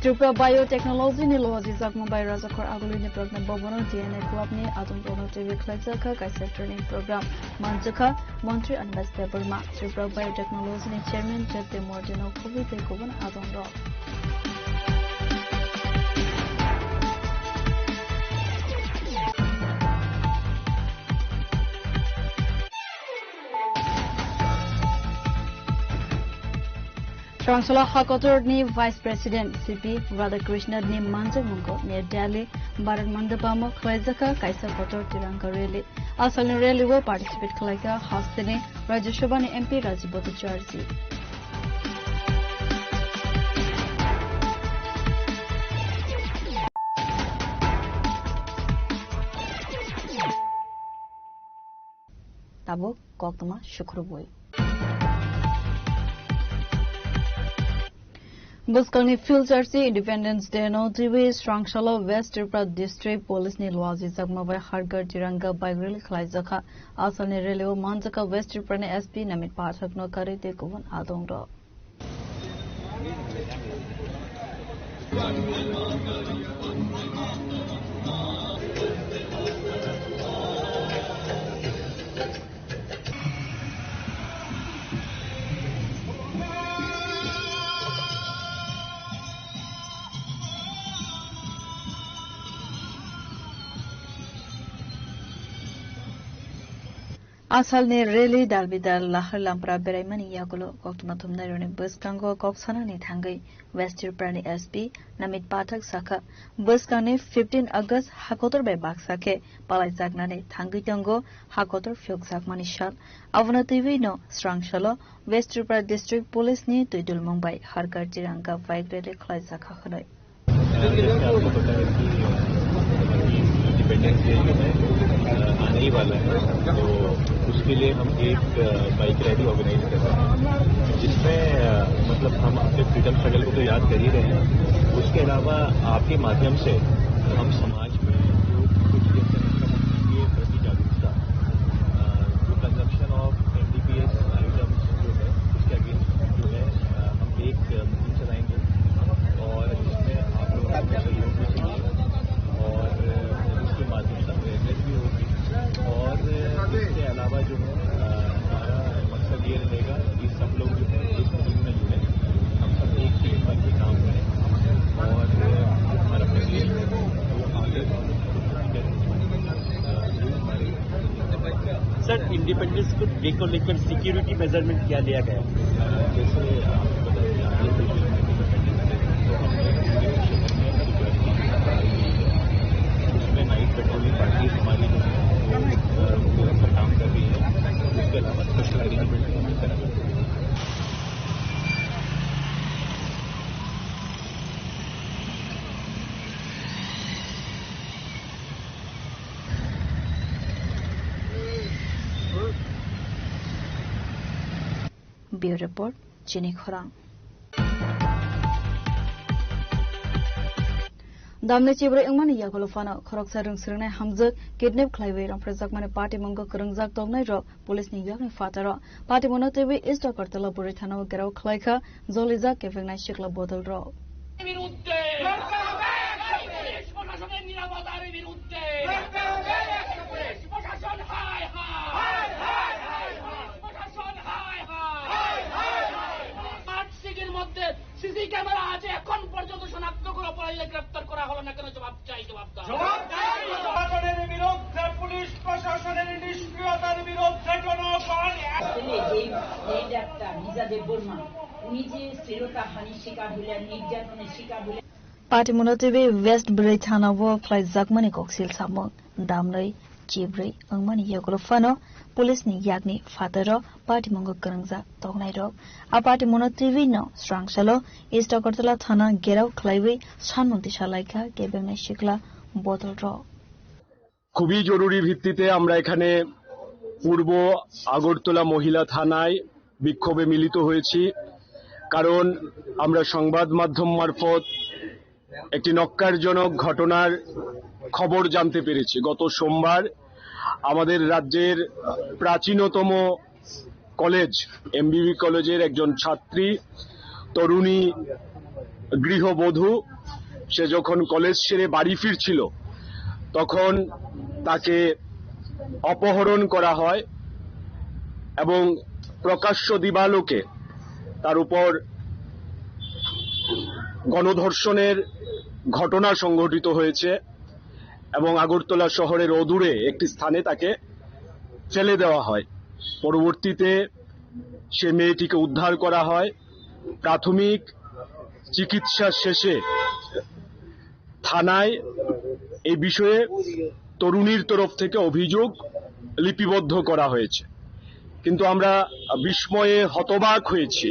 Tripura Biotechnology ni Lohaji Zakmabai Razakor Agolini Program Bobono DNA Club ni Adon Bono TV Klaisaka Kaisa Training Program Manjaka Montri and West Burma Tripura Biotechnology ni Chairman Jette Mordino Kubi Tekobon Adon Ro Srangsala Hakotor ni Vice President CP Radhakrishnan ni Manjak Mungko ni Delhi Bharat Mandapamo Khwaizaka Kaisa Kotor Tiranga Rally. Asal ni rally wo participate khlaika hastene Rajya Sabha ni MP Rajiv Bhattacharya. Tabo Koktama Shukruboi. Buskalni Filtersi Independence Day no TV Srangsala West Tripura District Police ni Lwazi Zakmawai Hargar Tiranga Bike Rally Khlaizaka Asal ni Releo Manjaka West Tripura ni SP Namit Pathak no Karite Kuvan Adongro. Asal ni rally dalbidal lahar lampra beraimani yagulo koktumatum nairone buskango koksana ni thangai West Tripura ni SP Namit Pathak saka buskane 15 August Hakotor bai baksake palai jagnane thangai tango Hakotor fyoksak manishal avana TV no Srangsala West Tripura District Police ni tuidul mumbai harkar tiranga bike rally khlai jakha khlai independence day जो है आने ही वाला है तो उसके लिए हम एक बाइक रैली ऑर्गेनाइज कर रहे हैं जिसमें मतलब हम अपने फ्रीडम स्ट्रगल को तो याद कर ही रहे हैं उसके अलावा आपके माध्यम से हम समाज में जो कुछ के प्रति जागरूकता जो कंजम्पशन ऑफ NDPS आइटम्स जो है उसके अगेंस्ट जो है हम एक मुहिम चलाएंगे और जिसमें आप लोगों का सहयोग भी चाहिए और इसके माध्यम से अवेयरनेस भी होगी और इसके अलावा जो है हमारा मकसद ये रहेगा कि सब लोग जो है इस मुहिम में जुड़े हम सब एक टीम बन के काम करें और हमारा प्रदेश है वो आगे सर इंडिपेंडेंस डे को लेकर सिक्योरिटी मेजरमेंट क्या लिया गया जैसे आपको नाइट पेट्रोलिंग पार्टी हमारी जो है वो काम कर रही है उसके अलावा स्पेशल अरेंजमेंट हम करा रहे हैं Bureau Report Chini Khorang. Damne chibre engmani yakolo fana khoroksa rungsrungnai hamjak kidnap khlaiwe ramprajak mane party monggo krongjak tongnai ro police ni yakni fataro party monotebe east agartala buri thana gerau khlaika jolija kefengnai shikla bodol ro বিরুদ্ধে প্রশাসনের নিরাপত্তার বিরুদ্ধে প্রশাসন হায় হায় প্রশাসন হায় হায় আটসিকের মধ্যে CC camera আছে এখন পর্যন্ত শনাক্ত করে অপরাধীদের গ্রেফতার করা হলো না কেন জবাব চাই জবাব প্রশাসনের বিরুদ্ধে পুলিশ প্রশাসনের নিষ্ক্রিয়তার বিরুদ্ধে জনগণ এই ডাক্তার নিজাদের বর্মা উনি যে স্থিরতা হানির শিকার হলেন নির্যাতনের শিকার হলেন Party monotebe West Bray Thana wo khlai jakmani koksil samong damnai chibrai angmani yakolo fano police ni yakni fataro party mongo karangja tognai ro a party monotebe no Srangsala East Agartala Thana gerau khlaiwe sanmukti salaika kebenai shikla bodol ro খুবই জরুরি ভিত্তিতে আমরা এখানে পূর্ব আগরতলা মহিলা থানায় বিক্ষোভে মিলিত হয়েছি কারণ আমরা সংবাদ মাধ্যম মারফত একটি নক্কারজনক ঘটনার খবর জানতে পেরেছি গত সোমবার আমাদের রাজ্যের প্রাচীনতম কলেজ এমবিবি কলেজের একজন ছাত্রী তরুণী গৃহবধূ সে যখন কলেজ ছেড়ে বাড়ি ফিরছিল তখন তাকে অপহরণ করা হয় এবং প্রকাশ্য দিবালোকে তার উপর গণধর্ষণের ঘটনা সংঘটিত হয়েছে এবং আগরতলা শহরের অদূরে একটি স্থানে তাকে ফেলে দেওয়া হয় পরবর্তীতে সে মেয়েটিকে উদ্ধার করা হয় প্রাথমিক চিকিৎসা শেষে থানায় এই বিষয়ে তরুণীর তরফ থেকে অভিযোগ লিপিবদ্ধ করা হয়েছে, কিন্তু আমরা বিস্ময়ে হতবাক হয়েছি।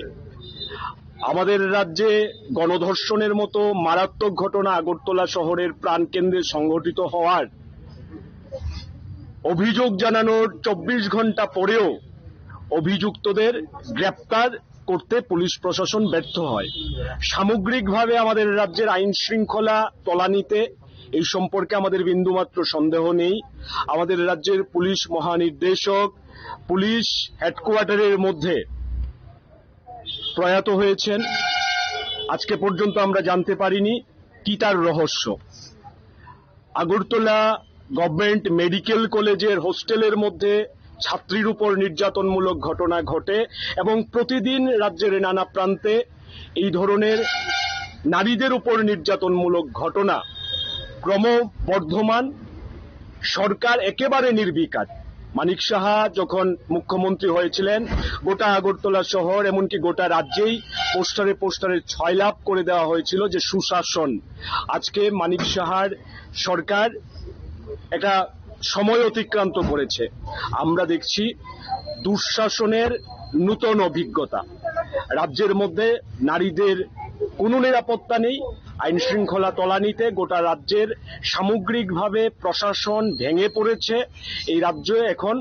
আমাদের রাজ্যে গণধর্ষণের মতো মারাত্মক ঘটনা আগরতলা শহরের প্রাণকেন্দ্রে সংঘটিত হওয়ার অভিযোগ জানানোর 24 ঘন্টা পরেও অভিযুক্তদের গ্রেপ্তার করতে পুলিশ প্রশাসন ব্যর্থ হয়। সামগ্রিকভাবে আমাদের রাজ্যের আইন শৃঙ্খলা তলানিতে এই সম্পর্কে আমাদের বিন্দুমাত্র সন্দেহ নেই। আমাদের রাজ্যের পুলিশ মহানির্দেশক পুলিশ হেডকোয়ার্টারের মধ্যে প্রয়াত হয়েছেন। আজকে পর্যন্ত আমরা জানতে পারিনি কি তার রহস্য। আগরতলা গভর্নমেন্ট মেডিকেল কলেজের হোস্টেলের মধ্যে ছাত্রীর উপর নির্যাতনমূলক ঘটনা ঘটে এবং প্রতিদিন রাজ্যের নানা প্রান্তে এই ধরনের নারীদের উপর নির্যাতনমূলক ঘটনা ক্রমবর্ধমান। সরকার একেবারে নির্বিকার। মানিক সাহা যখন মুখ্যমন্ত্রী হয়েছিলেন গোটা আগরতলা শহর এমনকি গোটা রাজ্যেই পোস্টারে পোস্টারে ছয়লাভ করে দেওয়া হয়েছিল যে সুশাসন। আজকে মানিক সাহার সরকার একটা সময় অতিক্রান্ত করেছে। আমরা দেখছি দুঃশাসনের নূতন অভিজ্ঞতা। রাজ্যের মধ্যে নারীদের কোনো নিরাপত্তা নেই। আইন শৃঙ্খলা তলানিতে গোটা রাজ্যের সামগ্রিকভাবে প্রশাসন ভেঙে পড়েছে। এই রাজ্যে এখন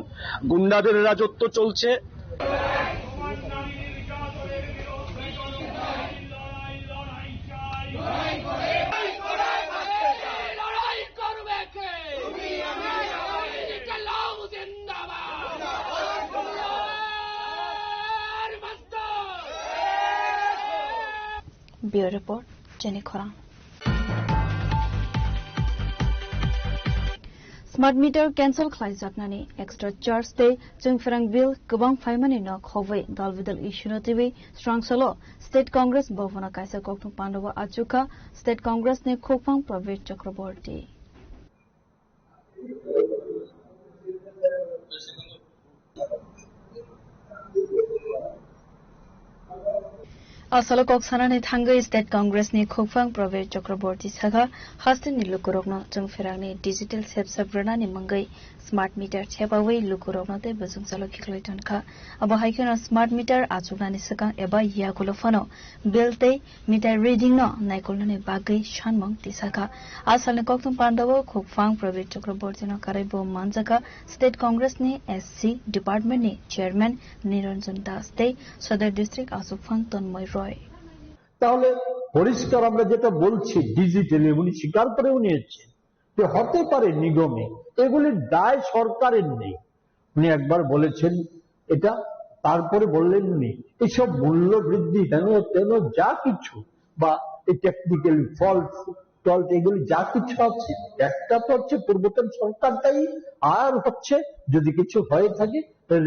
গুন্ডাদের রাজত্ব চলছে। Bureau Report, Jenny Khorang. Smart meter cancel khlaijatnani extra charge day jungferang bill gobang faimani no khowai dalvidal issue no tv strong solo State Congress bhavana kaisa kokthung pandava achuka State Congress ne khopang Pravit Chakraborty. Asalo koksana ni thangai State Congress ni khopang Pravit Chakraborty saga hastin ni lukurokno jungferang ni digital sep sabrana ni mangai smart meter chepawai lukurokno te bajung salo khiklaiton kha abo haikena smart meter achugna ni sakang eba yakulo fano bill te meter reading no naikolna ni bagai shanmong tisaka asal kokthum pandawo khopang Pravit Chakraborty no karaibo manjaka State Congress ni SC department ni chairman Niranjan Das te Sadar district asufang Tonmoy Roy. তাহলে পরিষ্কার আমরা যেটা বলছি digitally উনি স্বীকার করেও নিয়েছে যে হতে পারে নিগমে এগুলির দায় সরকারের নেই। উনি একবার বলেছেন এটা, তারপরে বললেন উনি এইসব মূল্য বৃদ্ধি তেন যা কিছু বা এই টেকনিক্যালি ফল্ট এগুলি যা কিছু আছে একটা তো হচ্ছে পূর্বতন সরকারটাই, আর হচ্ছে যদি কিছু হয়ে থাকে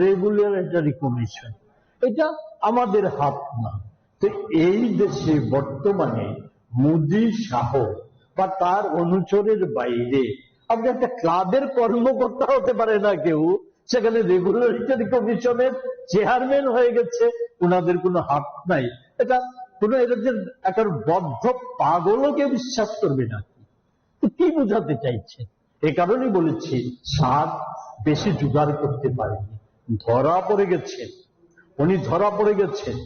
রেগুলেটরি কমিশন, এটা আমাদের হাত না। তো এই দেশে বর্তমানে মোদি শাহ বা তার অনুচরের বাইরে আপনি একটা ক্লাবের কর্মকর্তা হতে পারে না কেউ, সেখানে রেগুলেটরি কমিশনের চেয়ারম্যান হয়ে গেছে, ওনাদের কোনো হাত নাই। এটা কোন এদের একটা বদ্ধ পাগলও কেউ বিশ্বাস করবে না। কি বোঝাতে চাইছে? এ কারণেই বলেছি সার বেশি জোগাড় করতে পারেনি, ধরা পড়ে গেছে, উনি ধরা পড়ে গেছেন।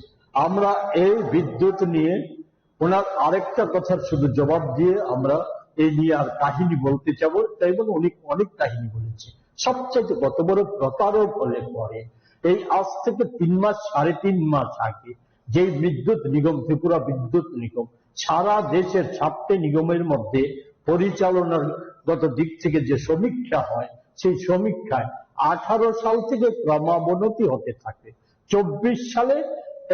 আমরা এই বিদ্যুৎ নিয়ে ওনার আরেকটা কথার শুধু জবাব দিয়ে আমরা এই নিয়ে আর কাহিনী বলতে চাবো, তাই বলে অনেক কাহিনী বলেছে। সবচেয়ে কত বড় প্রতারক হলে পরে এই আজ থেকে 3 মাস 3.5 মাস আগে যে বিদ্যুৎ নিগম, ত্রিপুরা বিদ্যুৎ নিগম সারা দেশের 7টি নিগমের মধ্যে পরিচালনার গত দিক থেকে যে সমীক্ষা হয়, সেই সমীক্ষায় 18 সাল থেকে ক্রমাবনতি হতে থাকে। 24 সালে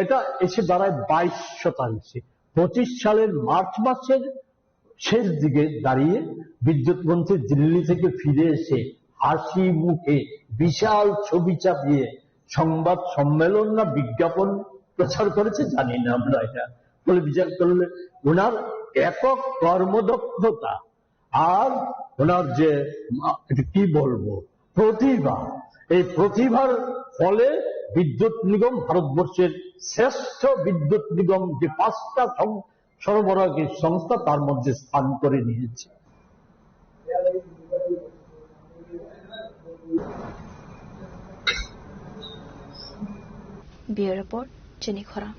এটা এসে দাঁড়ায় 22%। 25 সালের মার্চ মাসের শেষ দিকে দাঁড়িয়ে বিদ্যুৎ মন্ত্রী দিল্লি থেকে ফিরে এসে হাসি মুখে বিশাল ছবি চাপিয়ে সংবাদ সম্মেলন না বিজ্ঞাপন প্রচার করেছে জানি না আমরা, এটা বলে বিচার করলে ওনার একক কর্মদক্ষতা আর ওনার যে কি বলবো প্রতিভা, এই প্রতিভার ফলে বিদ্যুৎ নিগম ভারতবর্ষের শ্রেষ্ঠ বিদ্যুৎ নিগম যে 5টা সরবরাহী সংস্থা তার মধ্যে স্থান করে নিয়েছে। Bureau Report, Jenny Khora.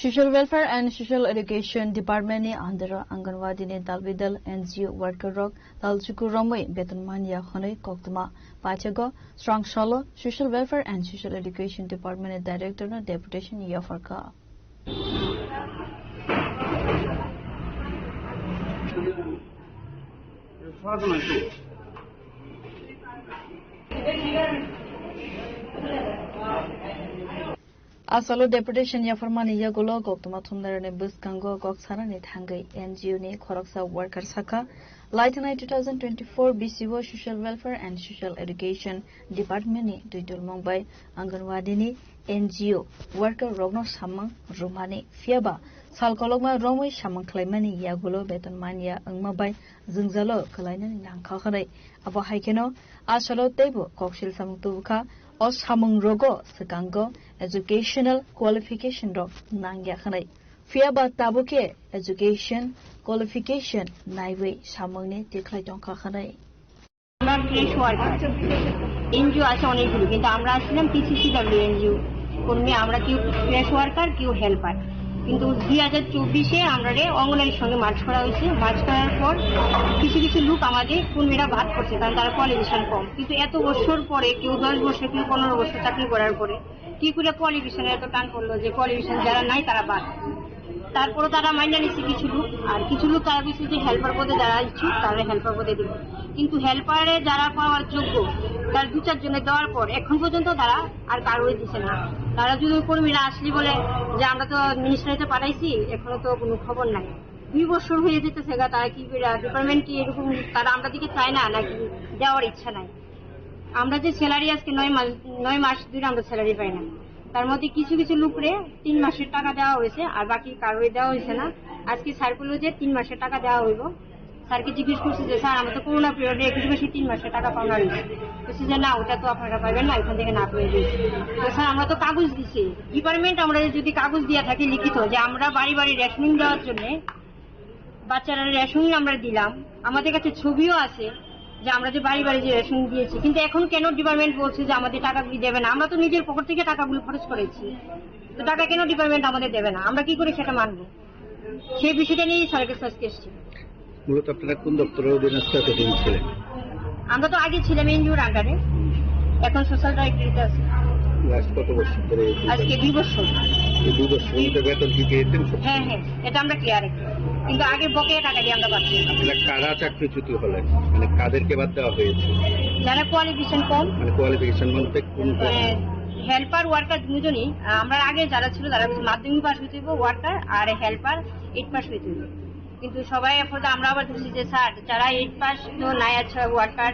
Social Welfare and Social Education Department ni andhra Anganwadi ni dalbidal NGO worker rok dalchuku romoi betonman ya khonoi koktuma pachago strong solo Social Welfare and Social Education Department ni director na deputation ya farka Asalo deputation ya formani ya golo goktuma thumdarane buskango goksarani thangai NGO ni khoroksa worker saka Lightenai 2024 BCO Social Welfare and Social Education Department ni duidul Mumbai Anganwadi ni NGO worker rogno samang rumani fiaba salkologma romoi samang klaimani ya golo beton mania angmabai jungzalo kalainani nangkha khanai abo haikeno asalo tebo koksil samang tubukha o samang rogo sekango educational qualification ro nangya khanai fiaba tabuke education qualification naiwe samang ne deklai tongkha khanai আমরা fresh worker NGO আছে অনেকগুলো কিন্তু আমরা আসলাম PCCW NGO কর্মী আমরা কেউ fresh worker কেউ helper কিন্তু 2024-এ আমরা অঙ্গনারীর সঙ্গে মার্চ করা হয়েছে মার্চ করার পর কিছু কিছু লোক আমাদের কর্মীরা ভাগ করছে কারণ তারা কোয়ালিফিকেশন কম কিন্তু এত বছর পরে কেউ 10 বছর কেউ 15 বছর চাকরি করার পরে কি করে কোয়ালিফিকেশনের এত টান পড়লো যে কোয়ালিফিকেশন যারা নাই তারা বাদ তারপরে তারা মাইনা নিচ্ছে কিছু লোক আর কিছু লোক তারা বলছে যে হেল্পার পদে যারা ইচ্ছুক তারা হেল্পার পদে দিব কিন্তু হেল্পারে যারা পাওয়ার যোগ্য তার 2-4 জনে দেওয়ার পর এখন পর্যন্ত তারা আর কারোই দিচ্ছে না তারা যদি কর্মীরা আসলি বলে যে আমরা তো মিনিস্ট্রিতে পাঠাইছি এখনো তো কোনো খবর নাই 2 বছর হয়ে যেতেছে তারা কি ডিপার্টমেন্ট কি এরকম তারা আমরা দিকে চায় না নাকি দেওয়ার ইচ্ছা নাই আমরা যে স্যালারি আজকে 9 মাস ধরে আমরা স্যালারি পাই না তার মধ্যে কিছু কিছু লোকরে 3 মাসের টাকা দেওয়া হয়েছে আর বাকি কারোই দেওয়া হয়েছে না আজকে সার্কুলার যে 3 মাসের টাকা দেওয়া হইব স্যারকে জিজ্ঞেস করছি যে স্যার আমরা তো করোনা পিরিয়ডে একটু বেশি 3 মাসের টাকা পাওয়া হয়েছে বলছি যে না ওটা তো আপনারা পাবেন না এখান থেকে না পেয়ে দিয়েছি তো স্যার আমরা তো কাগজ দিছি ডিপার্টমেন্ট আমরা যদি কাগজ দিয়ে থাকি লিখিত যে আমরা বাড়ি বাড়ি রেশনিং দেওয়ার জন্য বাচ্চারা রেশনিং আমরা দিলাম আমাদের কাছে ছবিও আছে যে আমরা যে বাড়ি বাড়ি যে রেশন দিয়েছি কিন্তু এখন কেন ডিপার্টমেন্ট বলছে যে আমাদের টাকাগুলি দেবে না আমরা তো নিজের পকেট থেকে টাকাগুলো খরচ করেছি তো টাকা কেন ডিপার্টমেন্ট আমাদের দেবে না আমরা কি করে সেটা মানব সেই বিষয়টা নিয়ে সরকারের কাছে এসেছি মূলত আপনারা কোন দপ্তরের অধীনস্থ এতদিন ছিলেন আমরা তো আগে ছিলাম এনজিওর আন্ডারে এখন সোশ্যাল ডাইরেক্টরিতে আছি কত বছর ধরে আজকে 2 বছর এই 2 বছর মধ্যে বেতন কি পেয়েছেন হ্যাঁ এটা আমরা ক্লিয়ার কিন্তু আগে বকেয়া টাকা দিয়ে আমরা পাচ্ছি আপনারা কারা চাকরিচ্যুত হলেন মানে কাদেরকে বাদ দেওয়া হয়েছে যারা কোয়ালিফিকেশন কম মানে কোয়ালিফিকেশন বলতে কোন হেল্পার ওয়ার্কার দুজনই আমরা আগে যারা ছিল তারা মাধ্যমিক পাস হইতে হইব ওয়ার্কার আর হেল্পার 8 পাস হইতে হইব কিন্তু সবাই এখন আমরা আবার দেখছি যে স্যার যারা 8 পাস তো নাই আছে ওয়ার্কার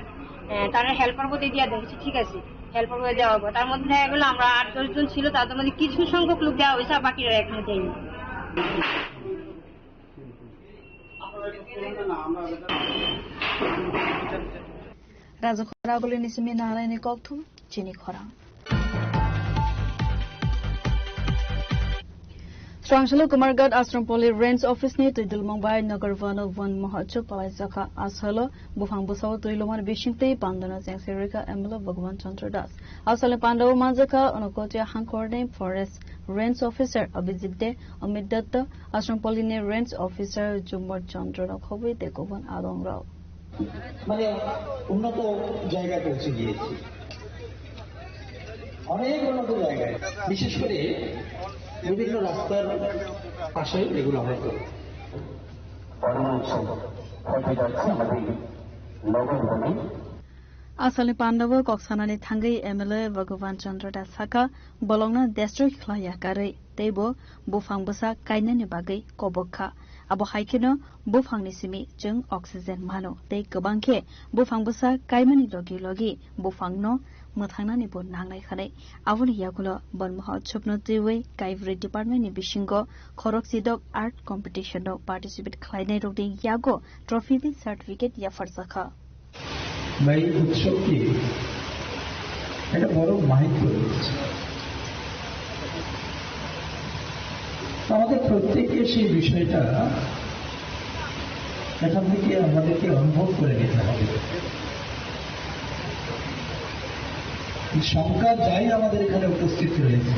তারা হেল্পার পদে দিয়ে দেখছি ঠিক আছে হেল্পার পদে দেওয়া হবে তার মধ্যে এগুলো আমরা 8-10 জন ছিল তাদের মধ্যে কিছু সংখ্যক লোক দেওয়া হয়েছে আর বাকিরা এখনো দেয়নি Raja Khora gole nisimi narai ni kokthum Jenny Khora Strangshalo Kumargad Ashrampoli Range Office ni Tuidul Mumbai Nagar Vano Van Mahachuk Palai Zakha Ashalo Bufang Busau Tuiloman Bishingte Pandana Zangserika Emlo Bhagwan Chandra Das Asale Pandav Manjaka Onokotia Hankorne Forest Range Officer Abhijit De Amit Datta Ashrampoli ni Range Officer Jumar Chandra Khobri Dekovan Adong Rao মানে উন্নত জায়গায় পৌঁছে গিয়েছি অনেক উন্নত জায়গায় বিশেষ করে বিভিন্ন রাস্তার পাশে এগুলো আমরা করি Asale Pandava Koksanani Thangai MLA Bhagavan Chandra Das Saka Bolongna District Khlaya Kare Tebo Bufang Busa Kainani Bagai Kobokha Abo Haikino Bufang Nisimi Jung Oxygen Mano Te Gabangke Bufang Busa Kaimani Logi Bufang No Muthangani Bon Nangai Khane Avuni Yagulo Bon Mahachupno Tiwe Kaivri Department ni Bishingo Khoroksidok Art Competition no Participate Khlainai Rogding Yago Trophy Certificate Yafarsaka বা এই উৎসবকে একটা বড় মাহিত করে দিচ্ছে। আমাদের প্রত্যেককে সেই বিষয়টা এখান থেকে আমাদেরকে অনুভব করে নিতে হবে। সংখ্যা যাই আমাদের এখানে উপস্থিত রয়েছে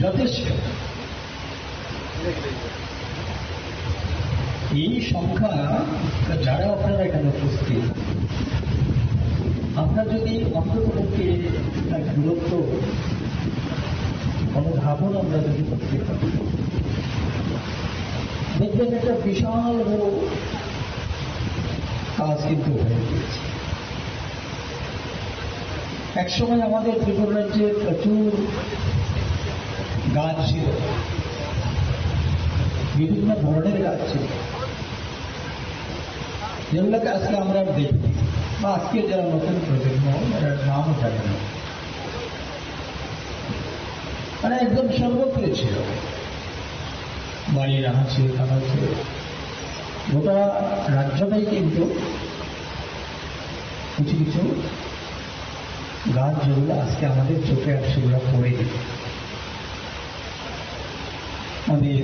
যথেষ্ট, এই সংখ্যা যারা আপনারা এখানে উপস্থিত, আপনার যদি অন্ততপক্ষে তার দূরত্ব অনুধাবন আমরা যদি করতে পারি, দেখবেন একটা বিশাল বড় কাজ কিন্তু হয়ে গেছে। একসময় আমাদের ত্রিপুরা রাজ্যে প্রচুর গাছ ছিল, বিভিন্ন ধরনের গাছ ছিল, যেগুলোকে আজকে আমরা দেখি বা আজকে যারা নতুন প্রজন্ম এটার নামও জানে না, মানে একদম সর্বত্র ছিল, বাড়ির আনাচে কানাচে গোটা রাজ্যটাই কিন্তু কিছু কিছু গাছ যেগুলো আজকে আমাদের চোখে আর সেগুলো পড়ে গেছে। আমাদের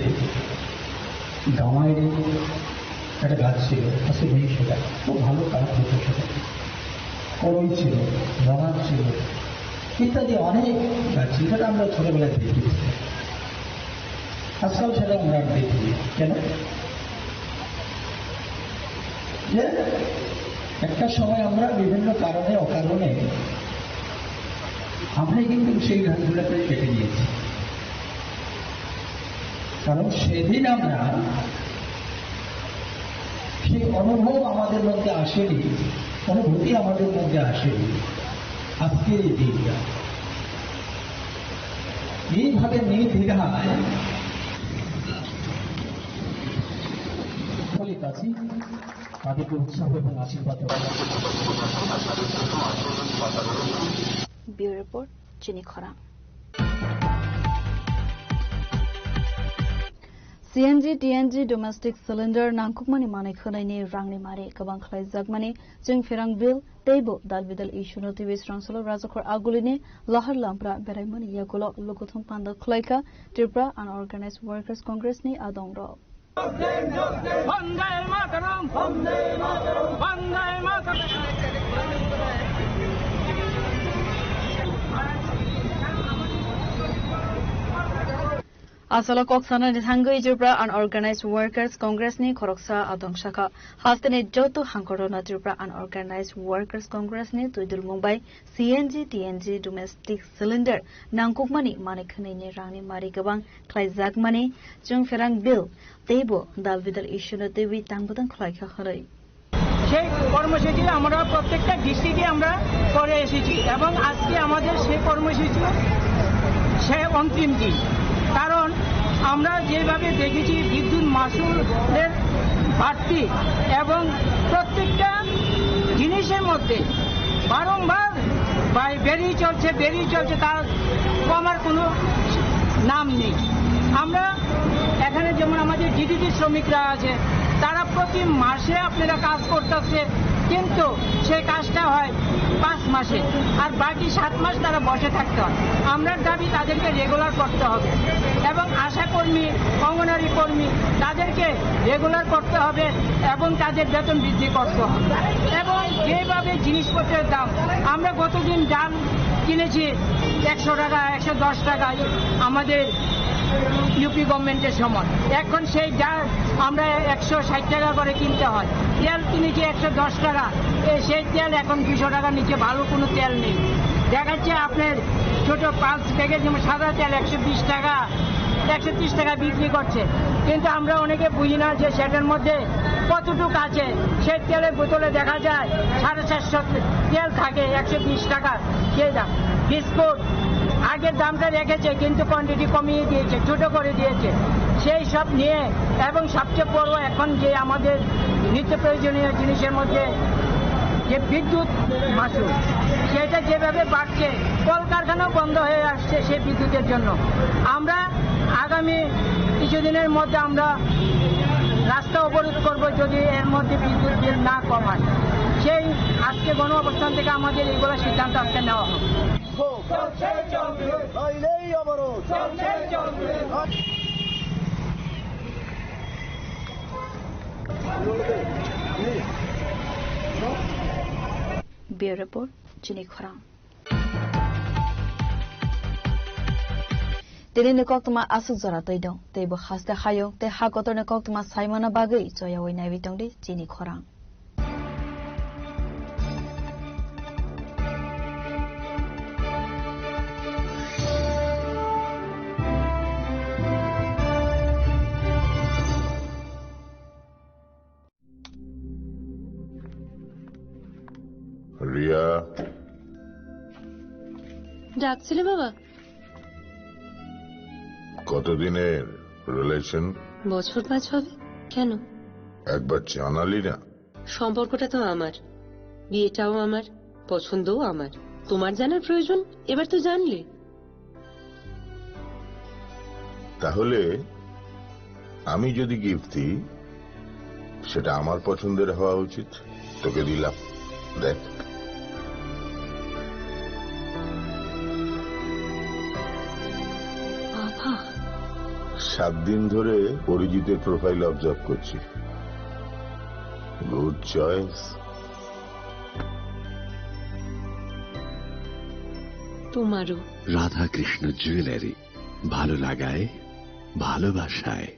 গামায় একটা গাছ ছিল, আজকে নেই, সেটা খুব ভালো কাজ হতো, সেটা করই ছিল, বনার ছিল, ইত্যাদি অনেক গাছ ছিল, সেটা আমরা ছোটবেলায় দেখি। আজকাল সেটা আমরা দেখি কেন? যে একটা সময় আমরা বিভিন্ন কারণে অকারণে আমরা কিন্তু সেই গাছগুলোকে কেটে নিয়েছি। কারণ সেদিন আমরা সেই অনুভব আমাদের মধ্যে আসেনি, অনুভূতি আমাদের মধ্যে আসেনি। আজকের এই দিনটা এইভাবে নির্দ্বিধায় কাছে তাদেরকে উৎসাহ এবং আশীর্বাদ। ব্যুরো রিপোর্ট, চিনি খরা। CNG TNG domestic cylinder nangkukmani manai khanaini rangni mari kabang khlai jakmani jeng ferang bill teibo dalbidal issue TV Strangsolo Rajakhor agulini lahar lampra beraimani yagulo lokothum panda khlaika Tripura Unorganized Workers Congress ni adongro. Vande Mataram, Vande Mataram, Vande Mataram. Asala koksana ni thangai Tripura Unorganized Workers Congress ni khoroksa adongshaka hastene joto hangkorona Tripura Unorganized Workers Congress ni tuidul Mumbai CNG TNG domestic cylinder nangkukmani manikhnai ni rangni mari gabang khlaijak mani jung ferang bill teibo dalbidal issue no tebi tangbudan khlaikha khalai সেই কর্মসূচি আমরা প্রত্যেকটা ডিস্ট্রিক্টে আমরা করে এসেছি এবং আজকে আমাদের সেই কর্মসূচি সে অন্তিম দিন। কারণ আমরা যেভাবে দেখেছি বিদ্যুৎ মাশুলের বাড়তি এবং প্রত্যেকটা জিনিসের মধ্যে বারংবার বেরিয়ে চলছে, তার কমার কোনো নাম নেই। আমরা এখানে যেমন আমাদের ডিডিটি শ্রমিকরা আছে, তারা প্রতি মাসে আপনারা কাজ করতেছে, কিন্তু সেই কাজটা হয় 5 মাসে, আর বাকি 7 মাস তারা বসে থাকতে হয়। আমরা দাবি তাদেরকে রেগুলার করতে হবে এবং আশা কর্মী, অঙ্গনারী কর্মী তাদেরকে রেগুলার করতে হবে এবং তাদের বেতন বৃদ্ধি করতে হবে। এবং যেভাবে জিনিসপত্রের দাম, আমরা গতদিন ডাল কিনেছি 100 টাকা, 110 টাকা আমাদের ইউপি গভর্নমেন্টের সময়, এখন সেই ডাল আমরা 160 টাকা করে কিনতে হয়। তেল কিনেছি 110 টাকা, সেই তেল এখন 200 টাকার নিচে ভালো কোনো তেল নেই। দেখাচ্ছে আপনার ছোট 5 প্যাকেট যেমন সাদা তেল 120 টাকা, 130 টাকা বিক্রি করছে, কিন্তু আমরা অনেকে বুঝি না যে সেটার মধ্যে কতটুকু আছে। সেই তেলের বোতলে দেখা যায় 450 তেল থাকে, 120 টাকা সেই দাম। বিস্কুট আগের দামটা রেখেছে কিন্তু কোয়ান্টিটি কমিয়ে দিয়েছে, ছোট করে দিয়েছে। সেই সব নিয়ে এবং সবচেয়ে বড় এখন যে আমাদের নিত্য প্রয়োজনীয় জিনিসের মধ্যে যে বিদ্যুৎ মাশুল, সেটা যেভাবে বাড়ছে, কলকারখানাও বন্ধ হয়ে আসছে সেই বিদ্যুতের জন্য। আমরা আগামী কিছুদিনের মধ্যে আমরা রাস্তা অবরোধ করব যদি এর মধ্যে বিদ্যুৎ বিল না কমায়। সেই আজকে গণ অবস্থান থেকে আমাদের এইগুলো সিদ্ধান্ত আজকে নেওয়া হবে। Bureau Report, Jenny Khorang. Dili ne koktuma asu zara toidong, te bo khaste khayong te hakotor ne koktuma saimana bagai joya wai nai bitong de Jenny Khorang. Riya, ডাকছিলে বাবা? কতদিনের রিলেশন? বছর 5 হবে। কেন? একবার জানালি না? সম্পর্কটা তো আমার, বিয়েটাও আমার, পছন্দও আমার। তোমার জানার প্রয়োজন? এবার তো জানলে। তাহলে আমি যদি গিফট দিই সেটা আমার পছন্দের হওয়া উচিত। তোকে দিলাম, দেখ। বাবা, 7 দিন ধরে অরিজিতের প্রোফাইল অবজার্ভ করছি। Good choice. তোমারও। রাধাকৃষ্ণ জুয়েলারি, ভালো লাগায় ভালোবাসায়।